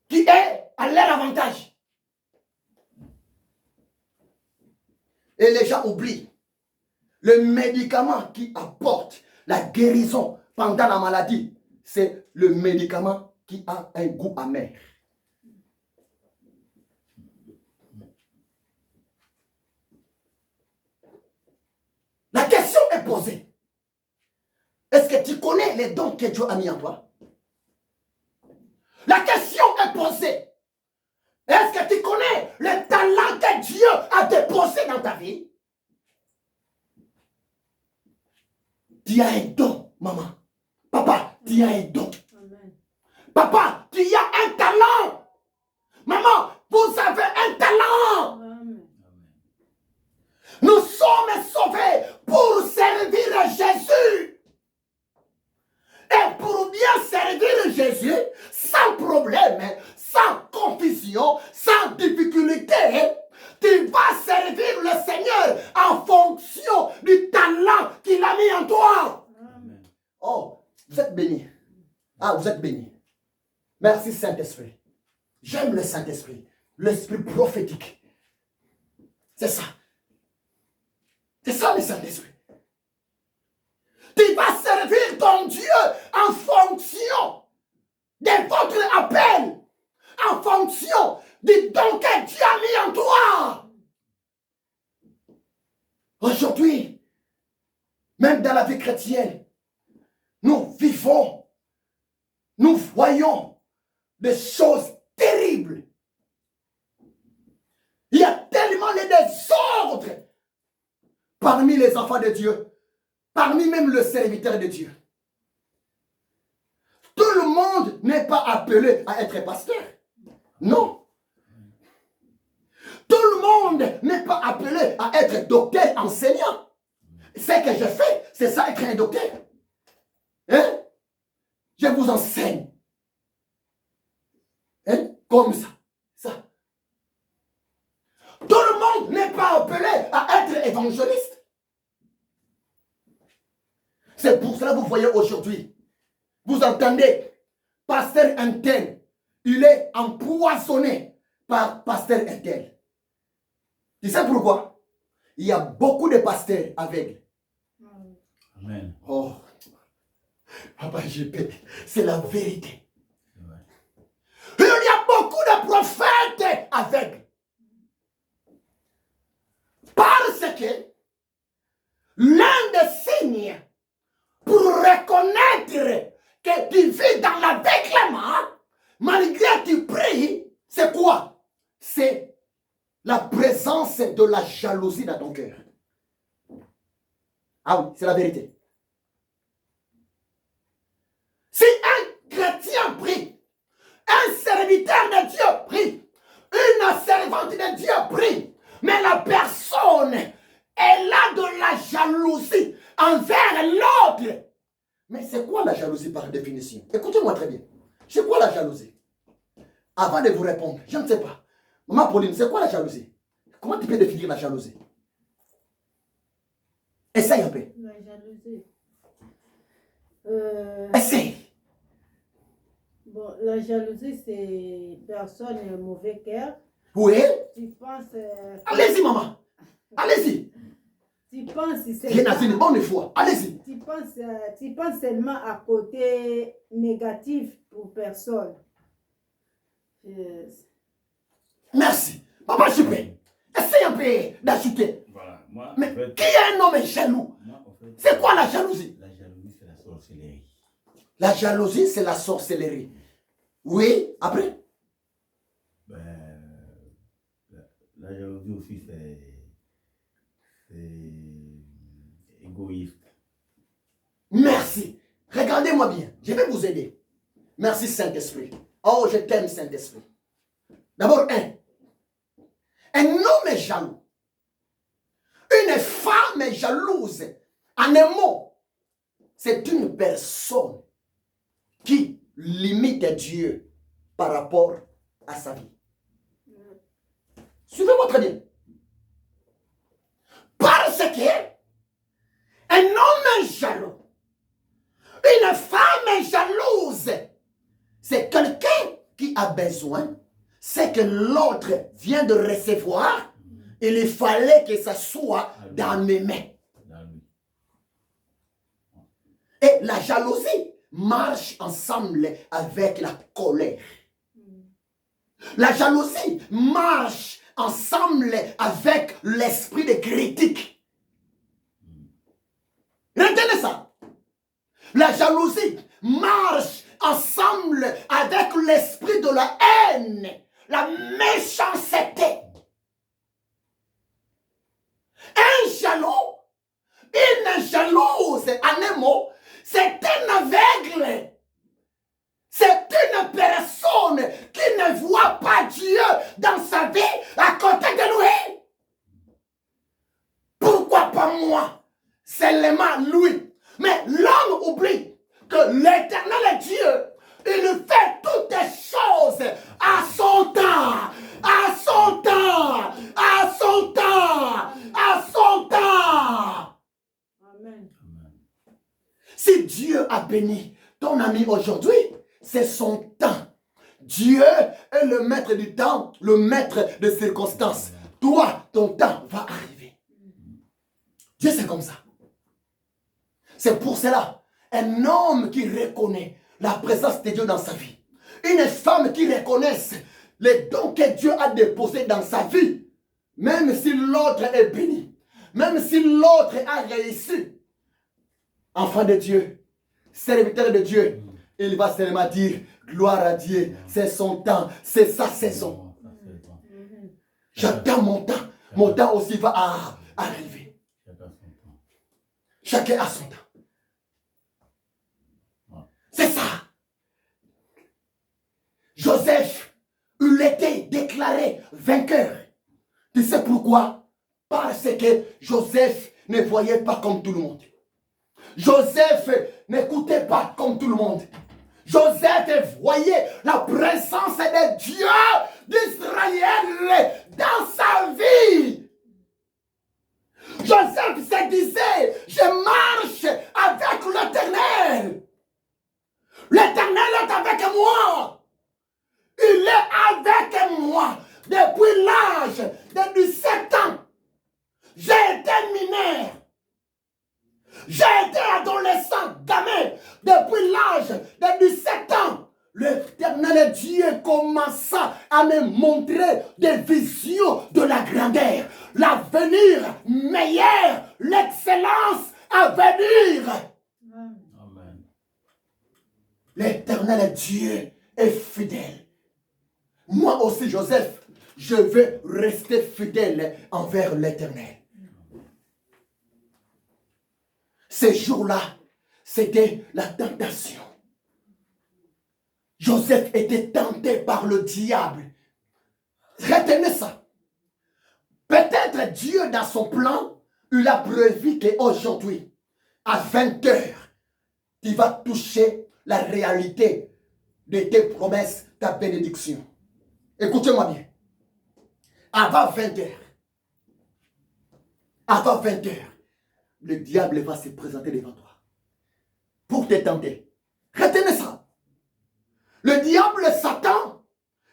qui est à leur avantage. Et les gens oublient le médicament qui apporte la guérison pendant la maladie. C'est le médicament qui a un goût amer. La question est posée. Est-ce que tu connais les dons que Dieu a mis en toi? La question est posée. Est-ce que tu connais le talent que Dieu a déposé dans ta vie? Tu as un don, maman. Papa, tu as un don. Amen. Papa, tu as un talent. Maman, vous avez un talent. Amen. Nous sommes sauvés pour servir Jésus. Et pour bien servir Jésus, sans problème, sans confusion, sans difficulté, tu vas servir le Seigneur en fonction du talent qu'il a mis en toi. Amen. Oh, vous êtes bénis. Ah, vous êtes bénis. Merci Saint-Esprit. J'aime le Saint-Esprit, l'esprit prophétique. C'est ça. C'est ça le Saint-Esprit. Tu vas servir ton Dieu en fonction de votre appel, en fonction du don que Dieu a mis en toi. Aujourd'hui, même dans la vie chrétienne, nous vivons, nous voyons des choses terribles. Il y a tellement de désordre parmi les enfants de Dieu. Parmi même le serviteur de Dieu. Tout le monde n'est pas appelé à être pasteur. Non. Tout le monde n'est pas appelé à être docteur, enseignant. Ce que je fais, c'est ça, être un docteur. Hein? Je vous enseigne. Hein? Comme ça. Ça. Tout le monde n'est pas appelé à évangéliste. C'est pour cela que vous voyez aujourd'hui, vous entendez, pasteur Intel, il est empoisonné par pasteur Intel. Tu sais pourquoi? Il y a beaucoup de pasteurs aveugles. Amen. Oh, Papa JP, c'est la vérité. Il y a beaucoup de prophètes aveugles. Parce que l'un des signes pour reconnaître que tu vis dans l'aveuglement, malgré que tu pries, c'est quoi? C'est la présence de la jalousie dans ton cœur. Ah oui, c'est la vérité. Si un chrétien prie, un serviteur de Dieu prie, une servante de Dieu prie, mais la personne, elle a de la jalousie envers l'autre. Mais c'est quoi la jalousie par définition? Écoutez-moi très bien. C'est quoi la jalousie? Avant de vous répondre, je ne sais pas. Maman Pauline, c'est quoi la jalousie? Comment tu peux définir la jalousie? Essaye un peu. La jalousie. Essaye. Bon, la jalousie, c'est personne mauvais cœur. Oui. Tu penses. Allez-y, maman. Allez-y. Tu penses Viens à une bonne foi. Allez-y. Tu penses seulement à côté négatif pour personne. Merci. Papa Chipé, essaye un peu d'ajouter. Voilà. Moi, Mais en fait, qui est un homme jaloux? moi, en fait, C'est quoi la jalousie? La jalousie, c'est la sorcellerie. La jalousie, c'est la sorcellerie. Oui, après? La jalousie aussi, c'est égoïste. Merci. Regardez-moi bien. Je vais vous aider. Merci Saint-Esprit. Oh, je t'aime Saint-Esprit. D'abord, un homme est jaloux. Une femme est jalouse. En un mot, c'est une personne qui limite Dieu par rapport à sa vie. Suivez-moi très bien. Parce que un homme est jaloux, une femme est jalouse, c'est quelqu'un qui a besoin, c'est que l'autre vient de recevoir, il fallait que ça soit dans mes mains. Et la jalousie marche ensemble avec la colère. La jalousie marche ensemble avec l'esprit de critique. Retenez ça. La jalousie marche ensemble avec l'esprit de la haine, la méchanceté. Un jaloux, une jalouse, en un mot, c'est un aveugle. C'est une personne qui ne voit pas Dieu dans sa vie à côté de lui. Pourquoi pas moi? Seulement lui. Mais l'homme oublie que l'Éternel est Dieu. Il fait toutes les choses à son temps. À son temps. À son temps. À son temps. Amen. Si Dieu a béni ton ami aujourd'hui, c'est son temps. Dieu est le maître du temps, le maître des circonstances. Toi, ton temps va arriver. Dieu, c'est comme ça. C'est pour cela, un homme qui reconnaît la présence de Dieu dans sa vie, une femme qui reconnaît les dons que Dieu a déposés dans sa vie, même si l'autre est béni, même si l'autre a réussi, enfant de Dieu, serviteur de Dieu, il va seulement dire, gloire à Dieu, c'est son temps, c'est sa saison. J'attends mon temps aussi va arriver. Chacun a son temps. C'est ça. Joseph, il était déclaré vainqueur. Tu sais pourquoi? Parce que Joseph ne voyait pas comme tout le monde. Joseph n'écoutait pas comme tout le monde. Joseph voyait la présence de Dieu d'Israël dans sa vie. Joseph se disait, je marche avec l'Éternel. L'Éternel est avec moi. Il est avec moi depuis l'âge de 17 ans. J'ai été mineur. J'ai été adolescent, gamin, depuis l'âge de 17 ans. L'Éternel Dieu commença à me montrer des visions de la grandeur, l'avenir meilleur, l'excellence à venir. Amen. L'Éternel Dieu est fidèle. Moi aussi, Joseph, je veux rester fidèle envers l'Éternel. Ces jours-là, c'était la tentation. Joseph était tenté par le diable. Retenez ça. Peut-être Dieu, dans son plan, il a prévu qu'aujourd'hui, à 20 heures, tu vas toucher la réalité de tes promesses, ta bénédiction. Écoutez-moi bien. Avant 20 heures, le diable va se présenter devant toi pour te tenter. Retenez ça. Le diable Satan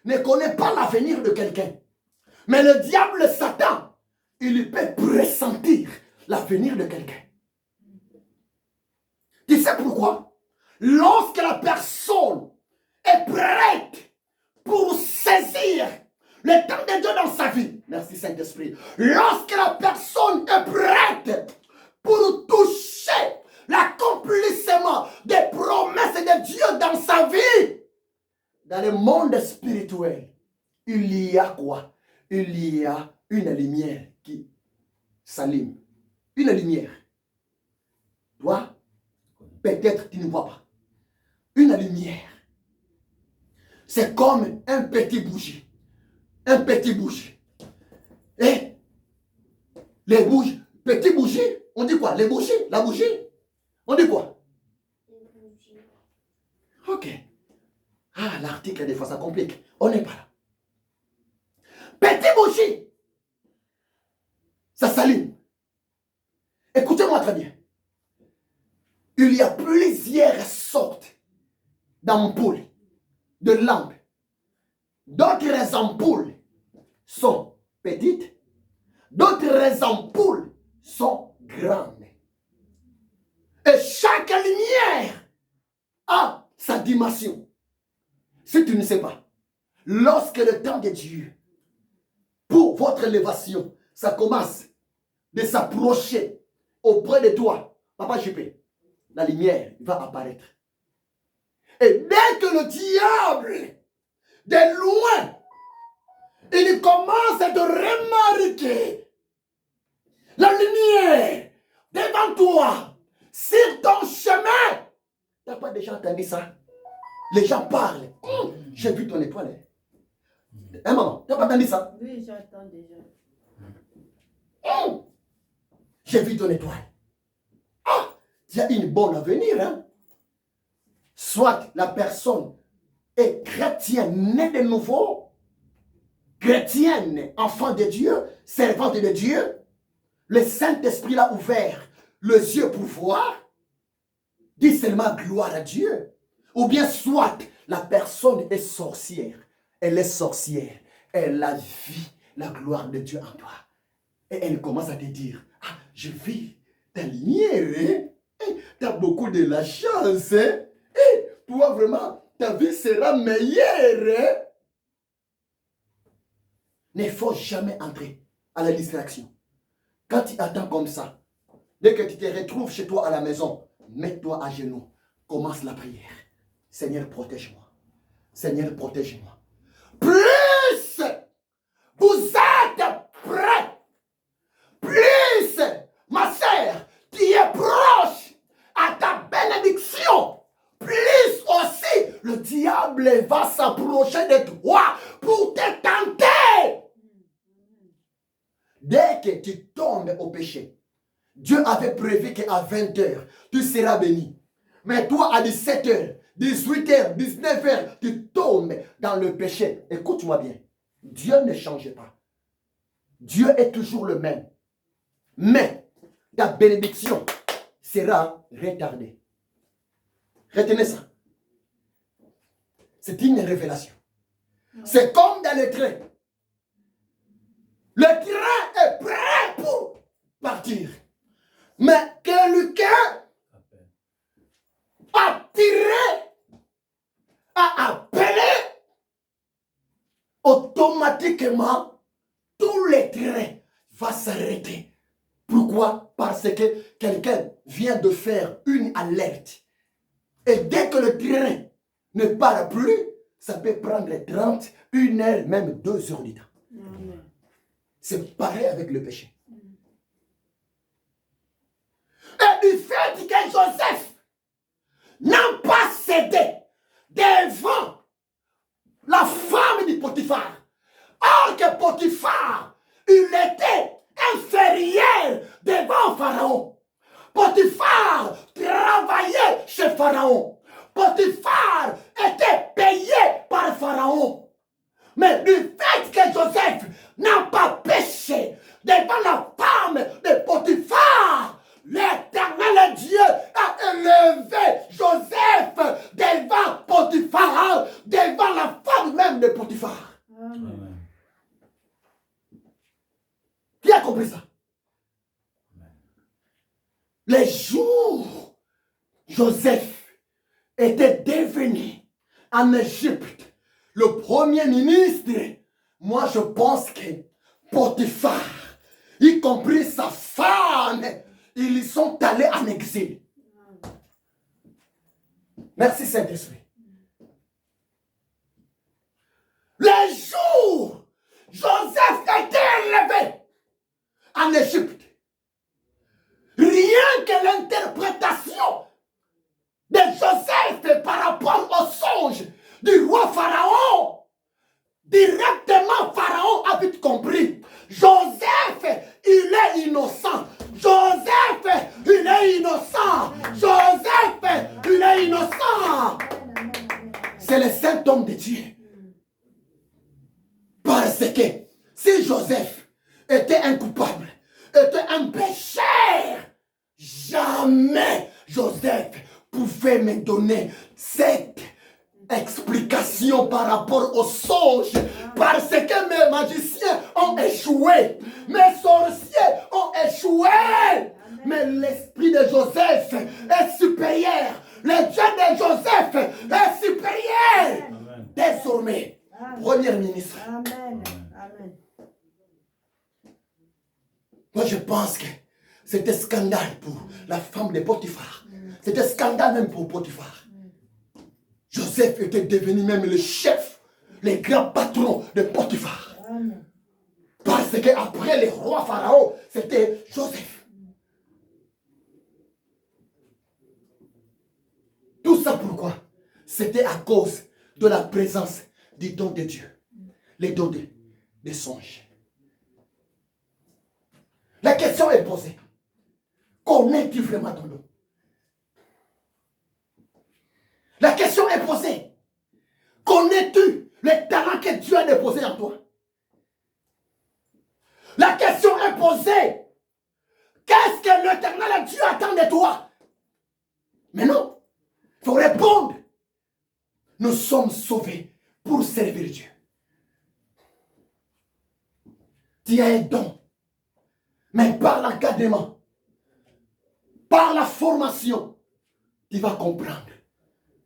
ne connaît pas l'avenir de quelqu'un. Mais le diable Satan, il peut pressentir l'avenir de quelqu'un. Tu sais pourquoi? Lorsque la personne est prête pour saisir le temps de Dieu dans sa vie, merci Saint-Esprit, lorsque la personne est prête pour toucher l'accomplissement des promesses de Dieu dans sa vie, dans le monde spirituel, il y a quoi? Il y a une lumière qui s'allume. Une lumière. Toi, peut-être tu ne vois pas. Une lumière. C'est comme un petit bougie. Un petit bougie. Et les bougies, petits bougies, on dit quoi? Les bougies, la bougie, on dit quoi? Ok. Ah, l'article, des fois, ça complique. On n'est pas là. Petit bougie. Ça s'allume. Écoutez-moi très bien. Il y a plusieurs sortes d'ampoules, de lampes. D'autres ampoules sont petites. D'autres ampoules sont grandes. Et chaque lumière a sa dimension. Si tu ne sais pas, lorsque le temps de Dieu, pour votre élévation, ça commence de s'approcher auprès de toi, Papa JP, la lumière va apparaître. Et dès que le diable, de loin, il commence à te remarquer la lumière devant toi, sur ton chemin. Tu n'as pas déjà entendu ça? Les gens parlent. J'ai vu ton étoile. Hein, maman, tu n'as pas entendu ça? Oui, j'attends déjà. J'ai vu ton étoile. Ah, tu as une bonne avenir. Hein? Soit la personne est chrétienne, née de nouveau, chrétienne, enfant de Dieu, servante de Dieu. Le Saint-Esprit l'a ouvert les yeux pour voir. Dis seulement gloire à Dieu. Ou bien soit la personne est sorcière. Elle est sorcière. Elle a vu la gloire de Dieu en toi. Et elle commence à te dire, ah, je vis ta lumière. Hein? Tu as beaucoup de la chance. Hein? Et toi, vraiment, ta vie sera meilleure. Hein? Ne faut jamais entrer à la distraction. Quand tu attends comme ça, dès que tu te retrouves chez toi à la maison, mets-toi à genoux. Commence la prière. Seigneur, protège-moi. Seigneur, protège-moi. Plus vous êtes prêts, plus, ma sœur, tu es proche à ta bénédiction, plus aussi le diable va s'approcher de toi pour te tenter. Dès que tu tombes au péché, Dieu avait prévu qu'à 20h, tu seras béni. Mais toi, à 17h, 18h, 19h, tu tombes dans le péché. Écoute-moi bien. Dieu ne change pas. Dieu est toujours le même. Mais ta bénédiction sera retardée. Retenez ça. C'est une révélation. C'est comme dans le train. Le train est prêt pour partir. Mais quelqu'un a tiré, a appelé, automatiquement, tout le train va s'arrêter. Pourquoi? Parce que quelqu'un vient de faire une alerte. Et dès que le train ne part plus, ça peut prendre 30, 1 heure, même 2 heures du temps. C'est pareil avec le péché. Et du fait que Joseph n'a pas cédé devant la femme de Potiphar, or que Potiphar, il était inférieur devant Pharaon. Potiphar travaillait chez Pharaon. Potiphar était payé par Pharaon. Mais du fait que Joseph n'a pas péché devant la femme de Potiphar, l'Éternel Dieu a élevé Joseph devant Potiphar, devant la femme même de Potiphar. Amen. Qui a compris ça? Les jours Joseph était devenu en Égypte le premier ministre, moi je pense que Potiphar, y compris sa femme, ils sont allés en exil. Merci Saint-Esprit. Les jours Joseph était élevé en Égypte, rien que l'interprétation de Joseph par rapport au songe du roi Pharaon, directement Pharaon a vite compris. Joseph, il est innocent. Joseph, il est innocent. Joseph, il est innocent. C'est le saint homme de Dieu. Parce que si Joseph était un coupable, était un pécheur, jamais Joseph pouvait me donner cette explication par rapport au songe, parce que mes magiciens ont échoué, mes sorciers ont échoué. Mais l'esprit de Joseph est supérieur, le Dieu de Joseph est supérieur. Amen. Désormais, premier ministre. Amen. Amen. Moi je pense que c'était scandale pour la femme de Potiphar. C'était scandale même pour Potiphar. Joseph était devenu même le chef, le grand patron de Potiphar. Amen. Parce qu'après le roi Pharaon, c'était Joseph. Tout ça pourquoi? C'était à cause de la présence du don de Dieu. Les dons des songes. La question est posée. Connais-tu vraiment ton don? La question est posée. Connais-tu le talent que Dieu a déposé en toi? La question est posée. Qu'est-ce que l'Éternel Dieu attend de toi? Mais non. Il faut répondre. Nous sommes sauvés pour servir Dieu. Tu as un don. Mais par l'encadrement, par la formation, tu vas comprendre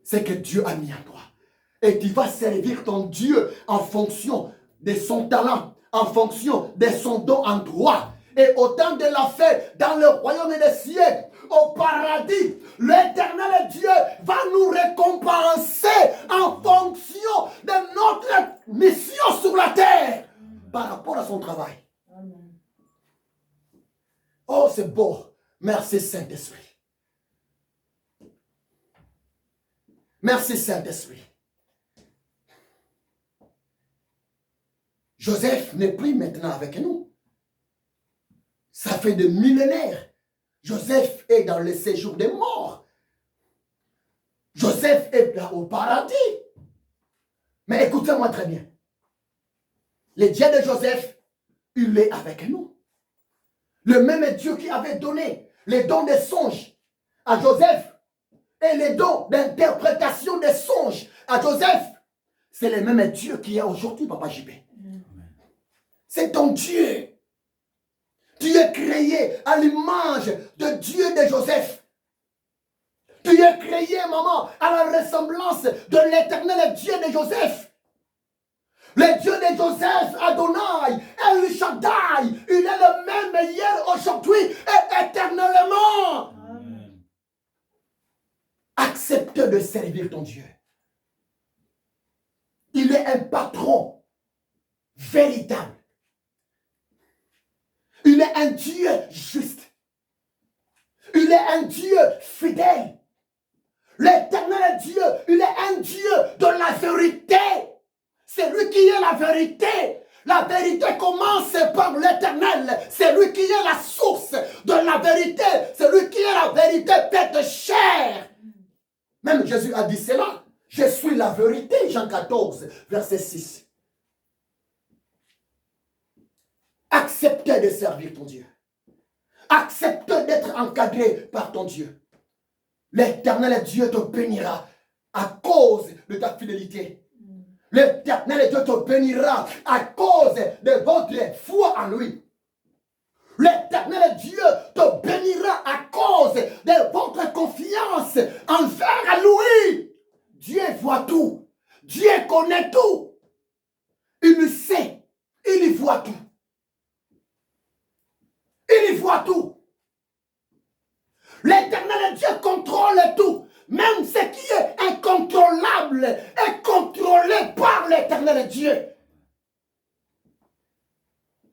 ce que Dieu a mis en toi. Et tu vas servir ton Dieu en fonction de son talent, en fonction de son don en toi. Et autant de l'a fait dans le royaume des cieux, au paradis, l'Éternel Dieu va nous récompenser en fonction de notre mission sur la terre par rapport à son travail. Oh, c'est beau. Merci Saint-Esprit. Merci Saint-Esprit. Joseph n'est plus maintenant avec nous. Ça fait des millénaires. Joseph est dans le séjour des morts. Joseph est là au paradis. Mais écoutez-moi très bien. Le Dieu de Joseph, il est avec nous. Le même Dieu qui avait donné les dons des songes à Joseph et les dons d'interprétation des songes à Joseph, c'est le même Dieu qui est aujourd'hui, Papa JP. C'est ton Dieu. Tu es créé à l'image de Dieu de Joseph. Tu es créé, maman, à la ressemblance de l'éternel Dieu de Joseph. Le Dieu de Joseph, Adonai, El Shaddai, il est le même hier, aujourd'hui et éternellement. Amen. Accepte de servir ton Dieu. Il est un patron véritable. Il est un Dieu juste. Il est un Dieu fidèle. L'éternel Dieu, il est un Dieu de la vérité. C'est lui qui est la vérité. La vérité commence par l'éternel. C'est lui qui est la source de la vérité. C'est lui qui est la vérité faite chair. Même Jésus a dit cela. Je suis la vérité, Jean 14, verset 6. Accepte de servir ton Dieu. Accepte d'être encadré par ton Dieu. L'éternel Dieu te bénira à cause de ta fidélité. L'éternel Dieu te bénira à cause de votre foi en lui. L'éternel Dieu te bénira à cause de votre confiance envers lui. Dieu voit tout. Dieu connaît tout. Il sait. Il y voit tout. Il y voit tout. L'éternel Dieu contrôle tout. Même ce qui est incontrôlable est contrôlé par l'éternel Dieu.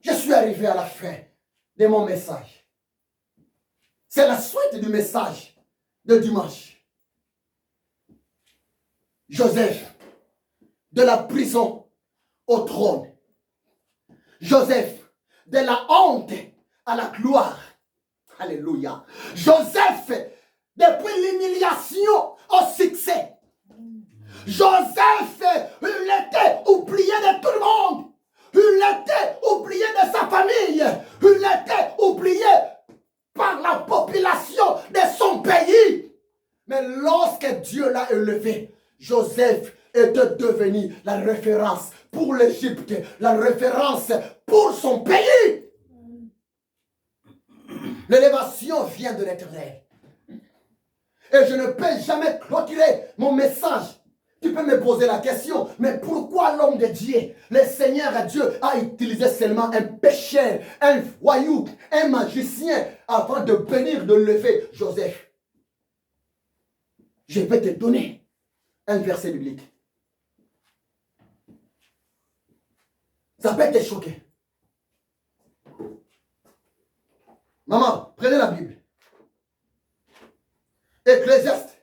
Je suis arrivé à la fin de mon message. C'est la suite du message de dimanche. Joseph, de la prison au trône. Joseph, de la honte à la gloire. Alléluia. Joseph, depuis l'humiliation au succès. Joseph, il était oublié de tout le monde. Il était oublié de sa famille. Il était oublié par la population de son pays. Mais lorsque Dieu l'a élevé, Joseph était devenu la référence pour l'Égypte, la référence pour son pays. L'élévation vient de l'Éternel. Et je ne peux jamais clôturer mon message. Tu peux me poser la question, mais pourquoi l'homme de Dieu, le Seigneur Dieu, a utilisé seulement un pécheur, un voyou, un magicien, avant de bénir, de lever Joseph? Je vais te donner un verset biblique. Ça peut te choquer. Maman, prenez la Bible. Ecclésiaste.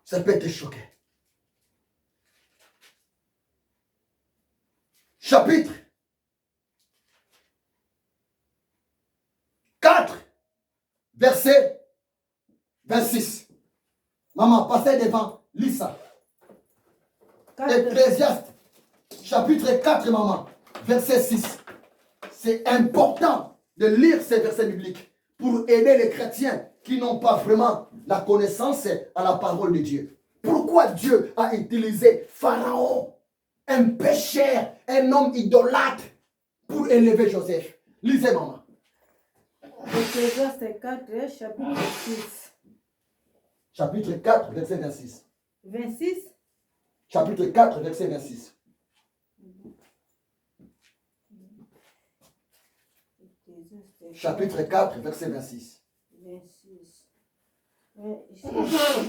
Ça peut te choquer. Chapitre 4, verset 26. Maman, passez devant, lis ça. Ecclésiaste, chapitre 4, maman, verset 6. C'est important de lire ces versets bibliques pour aider les chrétiens qui n'ont pas vraiment la connaissance à la parole de Dieu. Pourquoi Dieu a utilisé Pharaon, un pécheur, un homme idolâtre, pour élever Joseph? Lisez, maman. Ecclésiaste 4, chapitre 6. Chapitre 4, verset 26. 26. Chapitre 4, verset 26. Chapitre 4, verset 26. 26. Ici,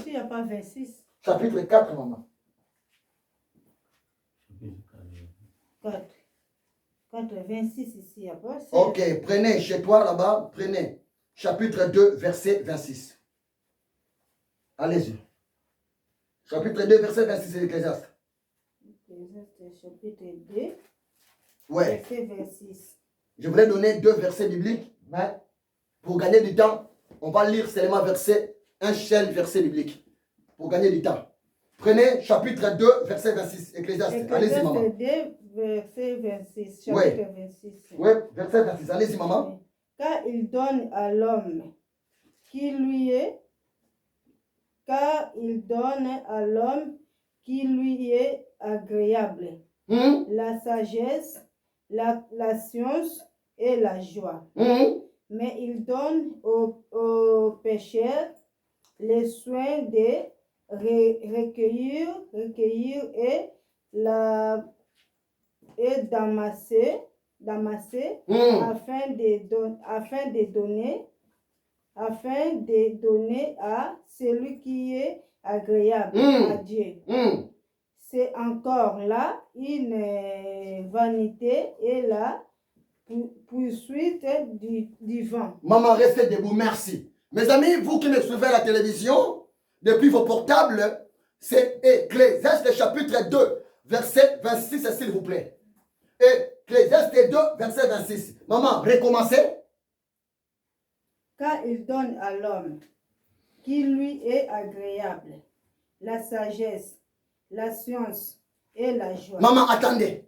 il n'y a pas 26. Chapitre 4, maman. 4. 4, 26 ici, il n'y a pas. Ok, prenez chez toi là-bas, prenez. Chapitre 2, verset 26. Allez-y. Chapitre 2, verset 26 de l'Ecclésiaste. Ecclésiaste, chapitre 2, Ouais. verset 26. Je voulais donner 2 versets bibliques, mais pour gagner du temps, on va lire seulement un seul verset biblique. Pour gagner du temps. Prenez chapitre 2, verset 26, Ecclésiaste. Allez-y, maman. 2, verset 26. Oui. Chapitre 26. Oui, verset 26. Allez-y, maman. Car il donne à l'homme qui lui est, agréable la sagesse, la science et la joie. Mais il donne aux pécheurs les soins de recueillir et d'amasser afin de donner à celui qui est agréable à Dieu. C'est encore là une vanité et la poursuite du vent. Maman, restez debout, merci. Mes amis, vous qui me suivez à la télévision, depuis vos portables, c'est Ecclésiaste chapitre 2, verset 26, s'il vous plaît. Ecclésiaste 2, verset 26. Maman, recommencez. Car il donne à l'homme qui lui est agréable la sagesse, la science et la joie. Maman, attendez.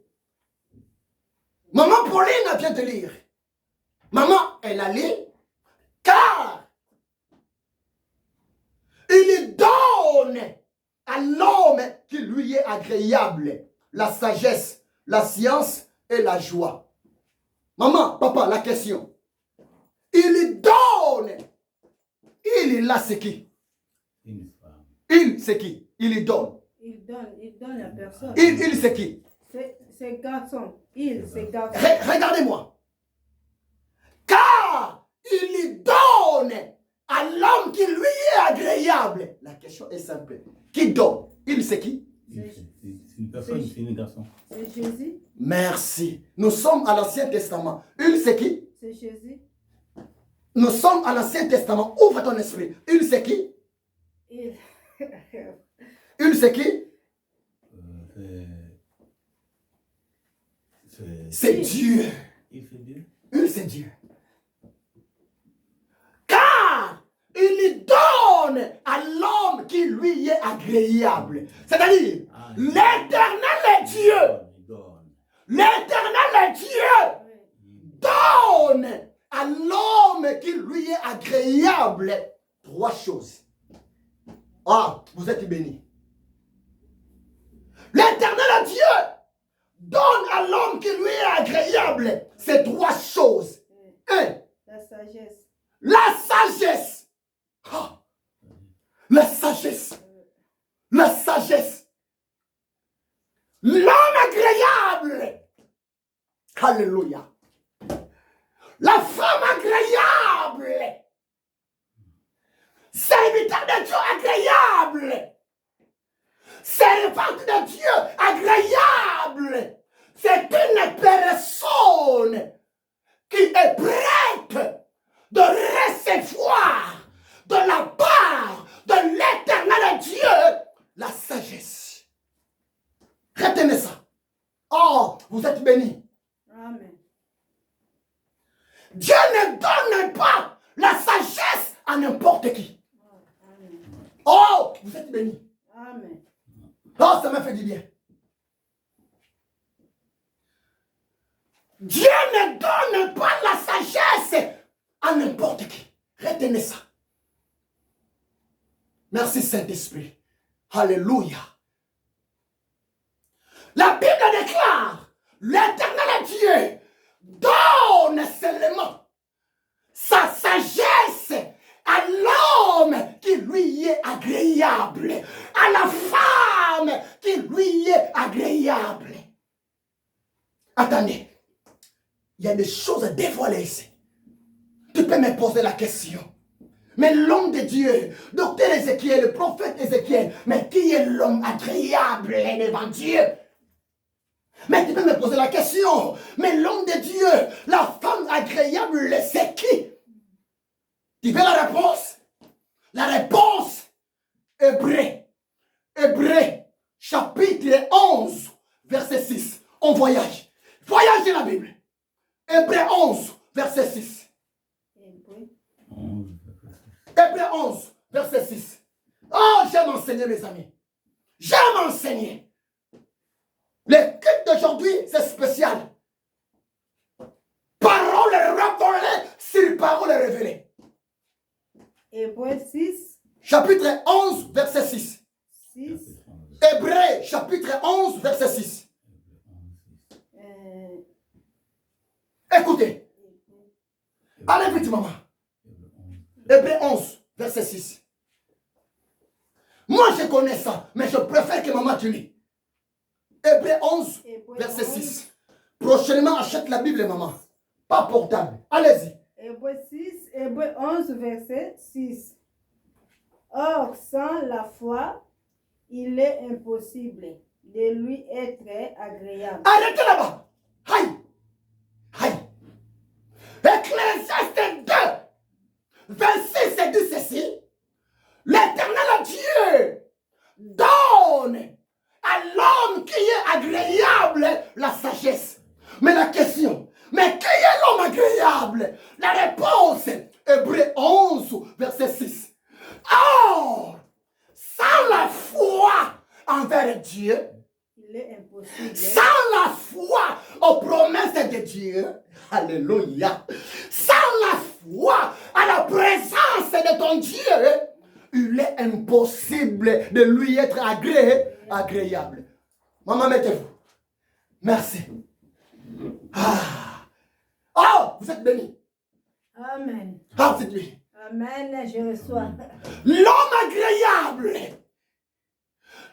Maman Pauline vient de lire. Maman, elle a lu. Car il donne à l'homme qui lui est agréable la sagesse, la science et la joie. Maman, papa, la question. Il donne. Il là, c'est qui? Une femme. Il, c'est qui? Il donne. Il donne à personne. Il c'est qui? C'est garçon. C'est garçon. Regardez-moi. Car il donne à l'homme qui lui est agréable. La question est simple. Qui donne? Il c'est qui? C'est une personne, c'est un garçon. C'est Jésus. Merci. Nous sommes à l'Ancien Testament. Il c'est qui? C'est Jésus. Nous sommes à l'Ancien Testament. Ouvre ton esprit. Il c'est qui? Il c'est qui? C'est Dieu. Il c'est Dieu. Il c'est Dieu. Car il donne à l'homme qui lui est agréable. C'est-à-dire, l'éternel est Dieu. L'éternel est Dieu. Donne à l'homme qui lui est agréable 3 choses. Ah, vous êtes bénis. L'éternel Dieu donne à l'homme qui lui est agréable ces 3 choses. 1. La sagesse. La sagesse. Ah, la sagesse. La sagesse. L'homme agréable. Alléluia. La femme agréable. Serviteur de Dieu agréable. Servante de Dieu agréable. C'est une personne qui est prête de recevoir de la part de l'éternel Dieu la sagesse. Retenez ça. Oh, vous êtes bénis. Amen. Dieu ne donne pas la sagesse à n'importe qui. Amen. Oh, vous êtes bénis. Amen. Oh, ça m'a fait du bien. Dieu ne donne pas la sagesse à n'importe qui. Retenez ça. Merci Saint-Esprit. Alléluia. La Bible déclare, l'éternel Dieu donne seulement sa sagesse à l'homme qui lui est agréable, à la femme qui lui est agréable. Attendez, il y a des choses dévoilées ici. Tu peux me poser la question. Mais l'homme de Dieu, docteur Ézéchiel, le prophète Ézéchiel, mais qui est l'homme agréable devant Dieu? Mais tu peux me poser la question, mais l'homme de Dieu, la femme agréable, c'est qui? Tu veux la réponse? La réponse, Hébreux, chapitre 11, verset 6. On voyage. Voyagez la Bible. Hébreux 11, verset 6. Hébreux 11, verset 6. Oh, j'aime enseigner mes amis. J'aime enseigner. Le culte d'aujourd'hui, c'est spécial. Parole révélée sur parole révélée. Hébreux 6, Chapitre 11, verset 6. 6. Hébreux, chapitre 11, verset 6. Écoutez. Allez vite, maman. Hébreux 11, verset 6. Moi, je connais ça, mais je préfère que maman tu lis. Hébreux 11, verset 6. Prochainement, achète la Bible, maman. Pas portable. Allez-y. Hébreux 6, Hébreux 11, verset 6. Or, sans la foi, il est impossible de lui être agréable. Arrêtez là-bas. Aïe. Aïe. Ecclésiaste 2, 26 dit ceci. L'Éternel Dieu donne à l'homme qui est agréable la sagesse. Mais la question, mais qui est l'homme agréable? La réponse, Hébreux 11, verset 6. Or, sans la foi envers Dieu, Il est impossible. sans la foi aux promesses de Dieu, alléluia, sans la foi à la présence de ton Dieu, il est impossible de lui être agréable. Maman, mettez-vous. Merci. Ah. Oh, vous êtes bénis. Amen. Ah, vous êtes bénis. Amen, je reçois. L'homme agréable,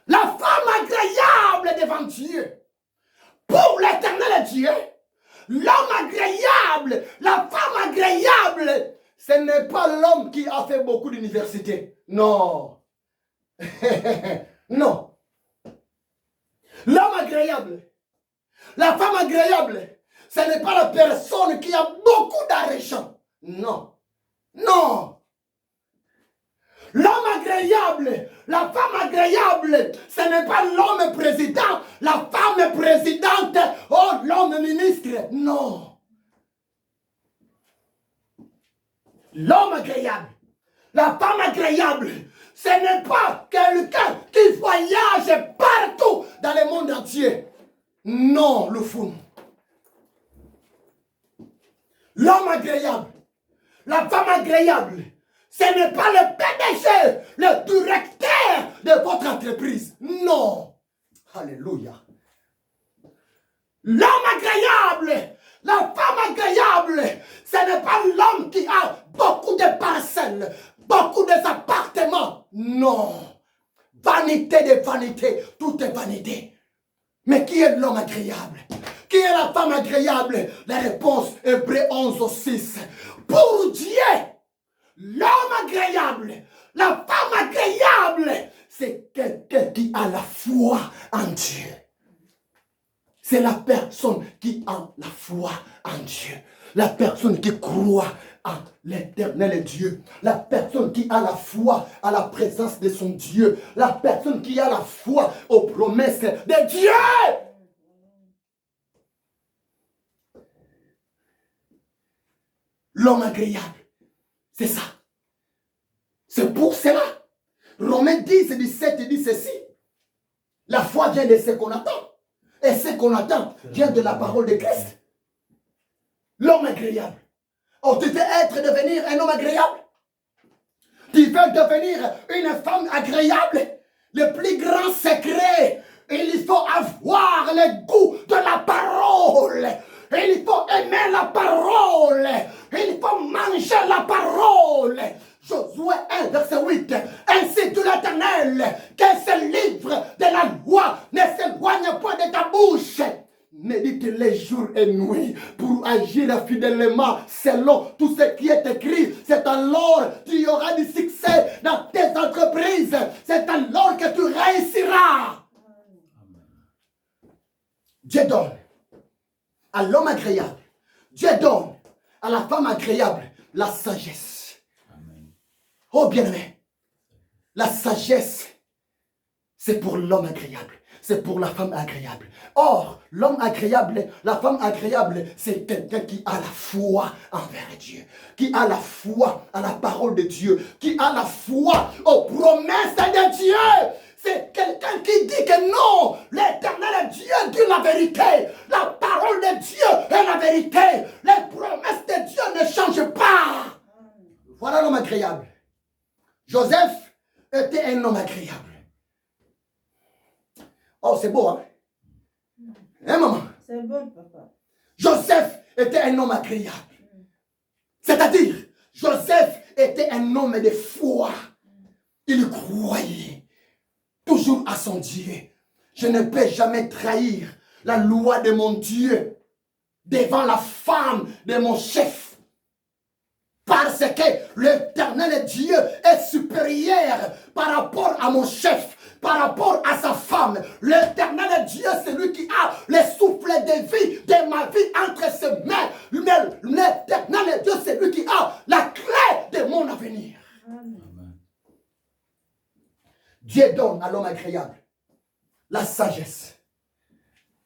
la femme agréable devant Dieu. Pour l'éternel Dieu, l'homme agréable, la femme agréable, ce n'est pas l'homme qui a fait beaucoup d'universités. Non. Non. L'homme agréable, la femme agréable, ce n'est pas la personne qui a beaucoup d'argent. Non. Non. L'homme agréable, la femme agréable, ce n'est pas l'homme président, la femme présidente, oh l'homme ministre. Non. L'homme agréable, la femme agréable, ce n'est pas quelqu'un qui voyage partout dans le monde entier. Non, le fou. L'homme agréable, la femme agréable, ce n'est pas le PDG, le directeur de votre entreprise. Non. Alléluia. L'homme agréable, la femme agréable, ce n'est pas l'homme qui a beaucoup de parcelles, beaucoup d'appartements. Non. Vanité de vanité, tout est vanité. Mais qui est l'homme agréable? Qui est la femme agréable? La réponse, Hébreux 11, 6. Pour Dieu, l'homme agréable, la femme agréable, c'est quelqu'un qui a la foi en Dieu. C'est la personne qui a la foi en Dieu. La personne qui croit en l'éternel Dieu. La personne qui a la foi à la présence de son Dieu. La personne qui a la foi aux promesses de Dieu. L'homme agréable. C'est ça. C'est pour cela. Romains 10, 17 dit ceci. La foi vient de ce qu'on attend. Et ce qu'on attend vient de la parole de Christ. L'homme agréable. Oh, tu veux devenir un homme agréable? Tu veux devenir une femme agréable? Le plus grand secret, il faut avoir le goût de la parole. Il faut aimer la parole. Il faut manger la parole. Josué 1, verset 8. Ainsi dit l'Éternel, que ce livre de la loi ne s'éloigne point de ta bouche. Médite les jours et nuits pour agir fidèlement selon tout ce qui est écrit. C'est alors que tu auras du succès dans tes entreprises. C'est alors que tu réussiras. Dieu donne à l'homme agréable. Dieu donne à la femme agréable la sagesse. Amen. Oh bien-aimé, la sagesse, c'est pour l'homme agréable. C'est pour la femme agréable. Or, l'homme agréable, la femme agréable, c'est quelqu'un qui a la foi envers Dieu, qui a la foi à la parole de Dieu, qui a la foi aux promesses de Dieu. c'est quelqu'un qui dit que non, l'Éternel Dieu dit la vérité. La parole de Dieu est la vérité. Les promesses de Dieu ne changent pas. Voilà l'homme agréable. Joseph était un homme agréable. Oh, c'est beau, hein? Hein, maman? C'est bon, papa. Joseph était un homme agréable. C'est-à-dire, Joseph était un homme de foi. Il croyait toujours à son Dieu. Je ne peux jamais trahir la loi de mon Dieu devant la femme de mon chef. Parce que l'Éternel Dieu est supérieur par rapport à mon chef, par rapport à sa femme. L'Éternel Dieu, c'est lui qui a le souffle de vie de ma vie entre ses mains. Mais l'Éternel Dieu, c'est lui qui a la clé de mon avenir. Amen. Dieu donne à l'homme agréable la sagesse.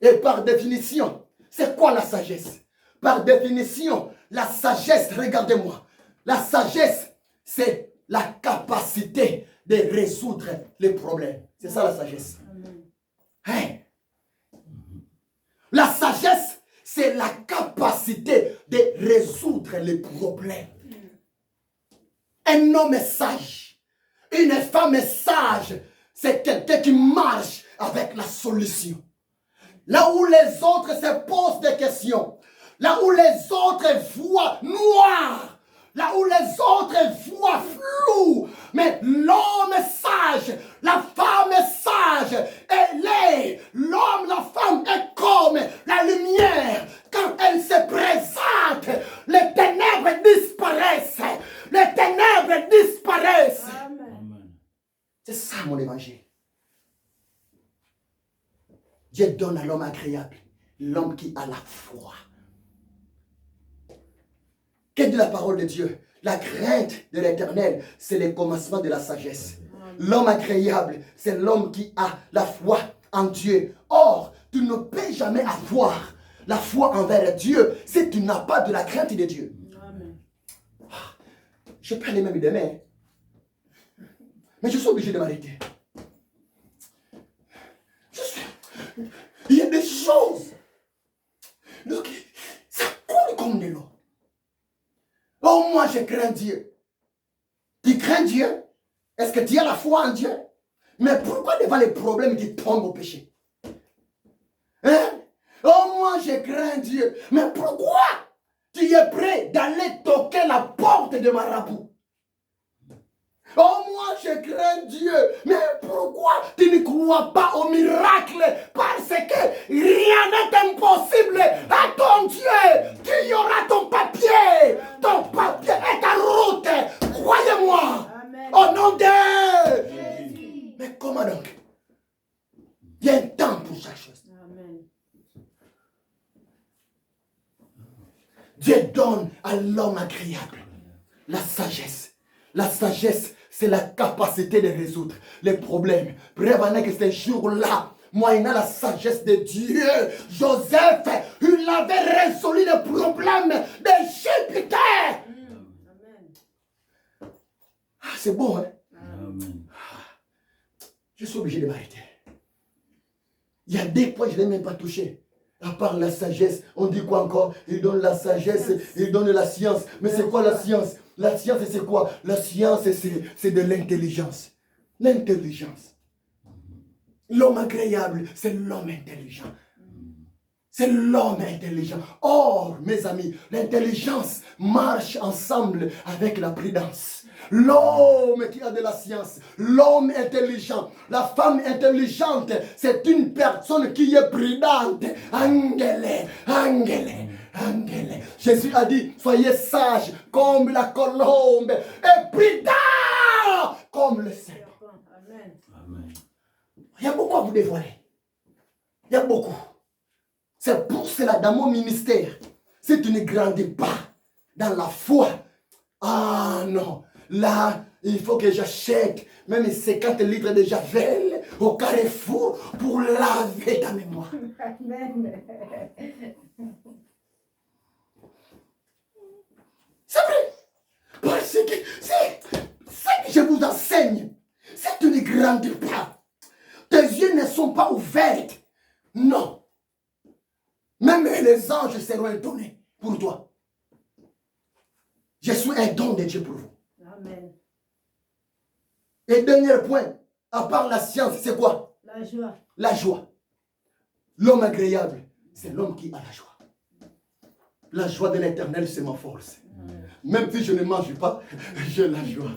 Et par définition, c'est quoi la sagesse? Par définition, la sagesse, regardez-moi, la sagesse, c'est la capacité de résoudre les problèmes. C'est ça la sagesse. Hein? La sagesse, c'est la capacité de résoudre les problèmes. Un homme sage, une femme sage, c'est quelqu'un qui marche avec la solution. Là où les autres se posent des questions, là où les autres voient noir, là où les autres voient flou, mais l'homme sage, la femme sage, elle est, l'homme, la femme est comme la lumière. Quand elle se présente, les ténèbres disparaissent. Les ténèbres disparaissent. Amen. C'est ça mon évangile. Dieu donne à l'homme agréable, l'homme qui a la foi. Qu'est-ce que la parole de Dieu? La crainte de l'Éternel, c'est le commencement de la sagesse. L'homme agréable, c'est l'homme qui a la foi en Dieu. Or, tu ne peux jamais avoir la foi envers Dieu si tu n'as pas de la crainte de Dieu. Amen. Je peux aller même demain. Mais je suis obligé de m'arrêter. Il y a des choses. Donc, ça coule comme de l'eau. Oh, moi, je crains Dieu. Tu crains Dieu? Est-ce que tu as la foi en Dieu? Mais pourquoi devant les problèmes tu tombes au péché? Hein? Oh, moi, je crains Dieu. Mais pourquoi tu es prêt d'aller toquer la porte de marabout? Oh, moi, je crains Dieu. Mais pourquoi tu ne crois pas au miracle? Parce que rien n'est impossible à ton Dieu. Tu y auras ton papier. Ton papier est ta route. Croyez-moi. Amen. Au nom de... Jésus. Mais comment donc? Il y a un temps pour chaque chose. Amen. Dieu donne à l'homme agréable la sagesse. La sagesse, c'est la capacité de résoudre les problèmes. Prévenez que ces jours-là, moyennant la sagesse de Dieu, Joseph, il avait résolu le problème d'Égypte. Amen. Ah, c'est beau, hein? Amen. Je suis obligé de m'arrêter. Il y a des points que je n'ai même pas touché. À part la sagesse, on dit quoi encore? Il donne la sagesse, il donne la science. Mais c'est quoi la science? La science, c'est quoi? La science, c'est de l'intelligence. L'intelligence. L'homme agréable, c'est l'homme intelligent. C'est l'homme intelligent. Or, mes amis, l'intelligence marche ensemble avec la prudence. L'homme qui a de la science, l'homme intelligent, la femme intelligente, c'est une personne qui est prudente. Angèle, angèle, angèle. Jésus a dit, soyez sages comme la colombe et prudents comme le serpent. Amen. Amen. Il y a beaucoup à vous dévoiler. Il y a beaucoup. C'est pour cela, dans mon ministère, si tu ne grandis pas dans la foi, ah non, là, il faut que j'achète même 50 litres de javel au Carrefour pour laver ta mémoire. Amen. C'est vrai. Parce que c'est ce que je vous enseigne. Si tu ne grandis pas sont pas ouvertes. Non. Même les anges seront étonnés pour toi. Je suis un don de Dieu pour vous. Amen. Et dernier point, à part la science, c'est quoi? La joie. La joie. L'homme agréable, c'est l'homme qui a la joie. La joie de l'Éternel, c'est ma force. Même si je ne mange pas, j'ai la joie.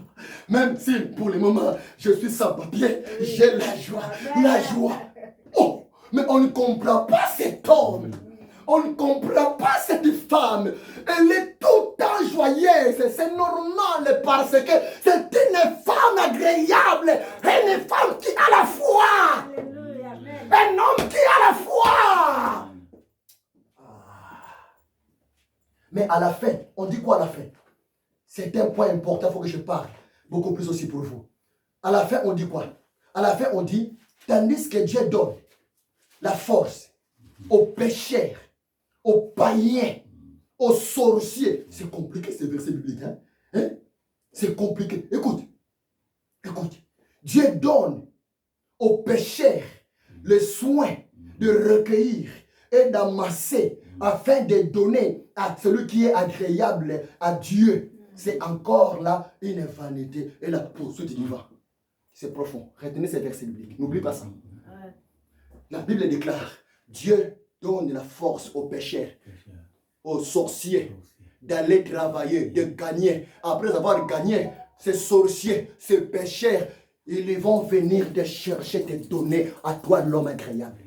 Même si pour le moment, je suis sans papier, j'ai la joie. La joie. Oh, mais on ne comprend pas cet homme. On ne comprend pas cette femme. Elle est tout le temps joyeuse. C'est normal parce que c'est une femme agréable. Une femme qui a la foi. Alléluia. Amen. Un homme qui a la foi. Mais à la fin, on dit quoi à la fin? C'est un point important, il faut que je parle. Beaucoup plus aussi pour vous. À la fin, on dit quoi? À la fin, on dit, tandis que Dieu donne la force aux pécheurs, aux païens, aux sorciers. C'est compliqué ces versets bibliques. Hein? C'est compliqué. Écoute. Dieu donne aux pécheurs le soin de recueillir et d'amasser afin de donner à celui qui est agréable à Dieu. C'est encore là une vanité et la poursuite du vent. C'est profond. Retenez ces versets bibliques. N'oublie pas ça. La Bible déclare, Dieu donne la force aux pécheurs, aux sorciers, d'aller travailler, de gagner. Après avoir gagné, ces sorciers, ces pécheurs, ils vont venir te chercher, te donner à toi l'homme agréable.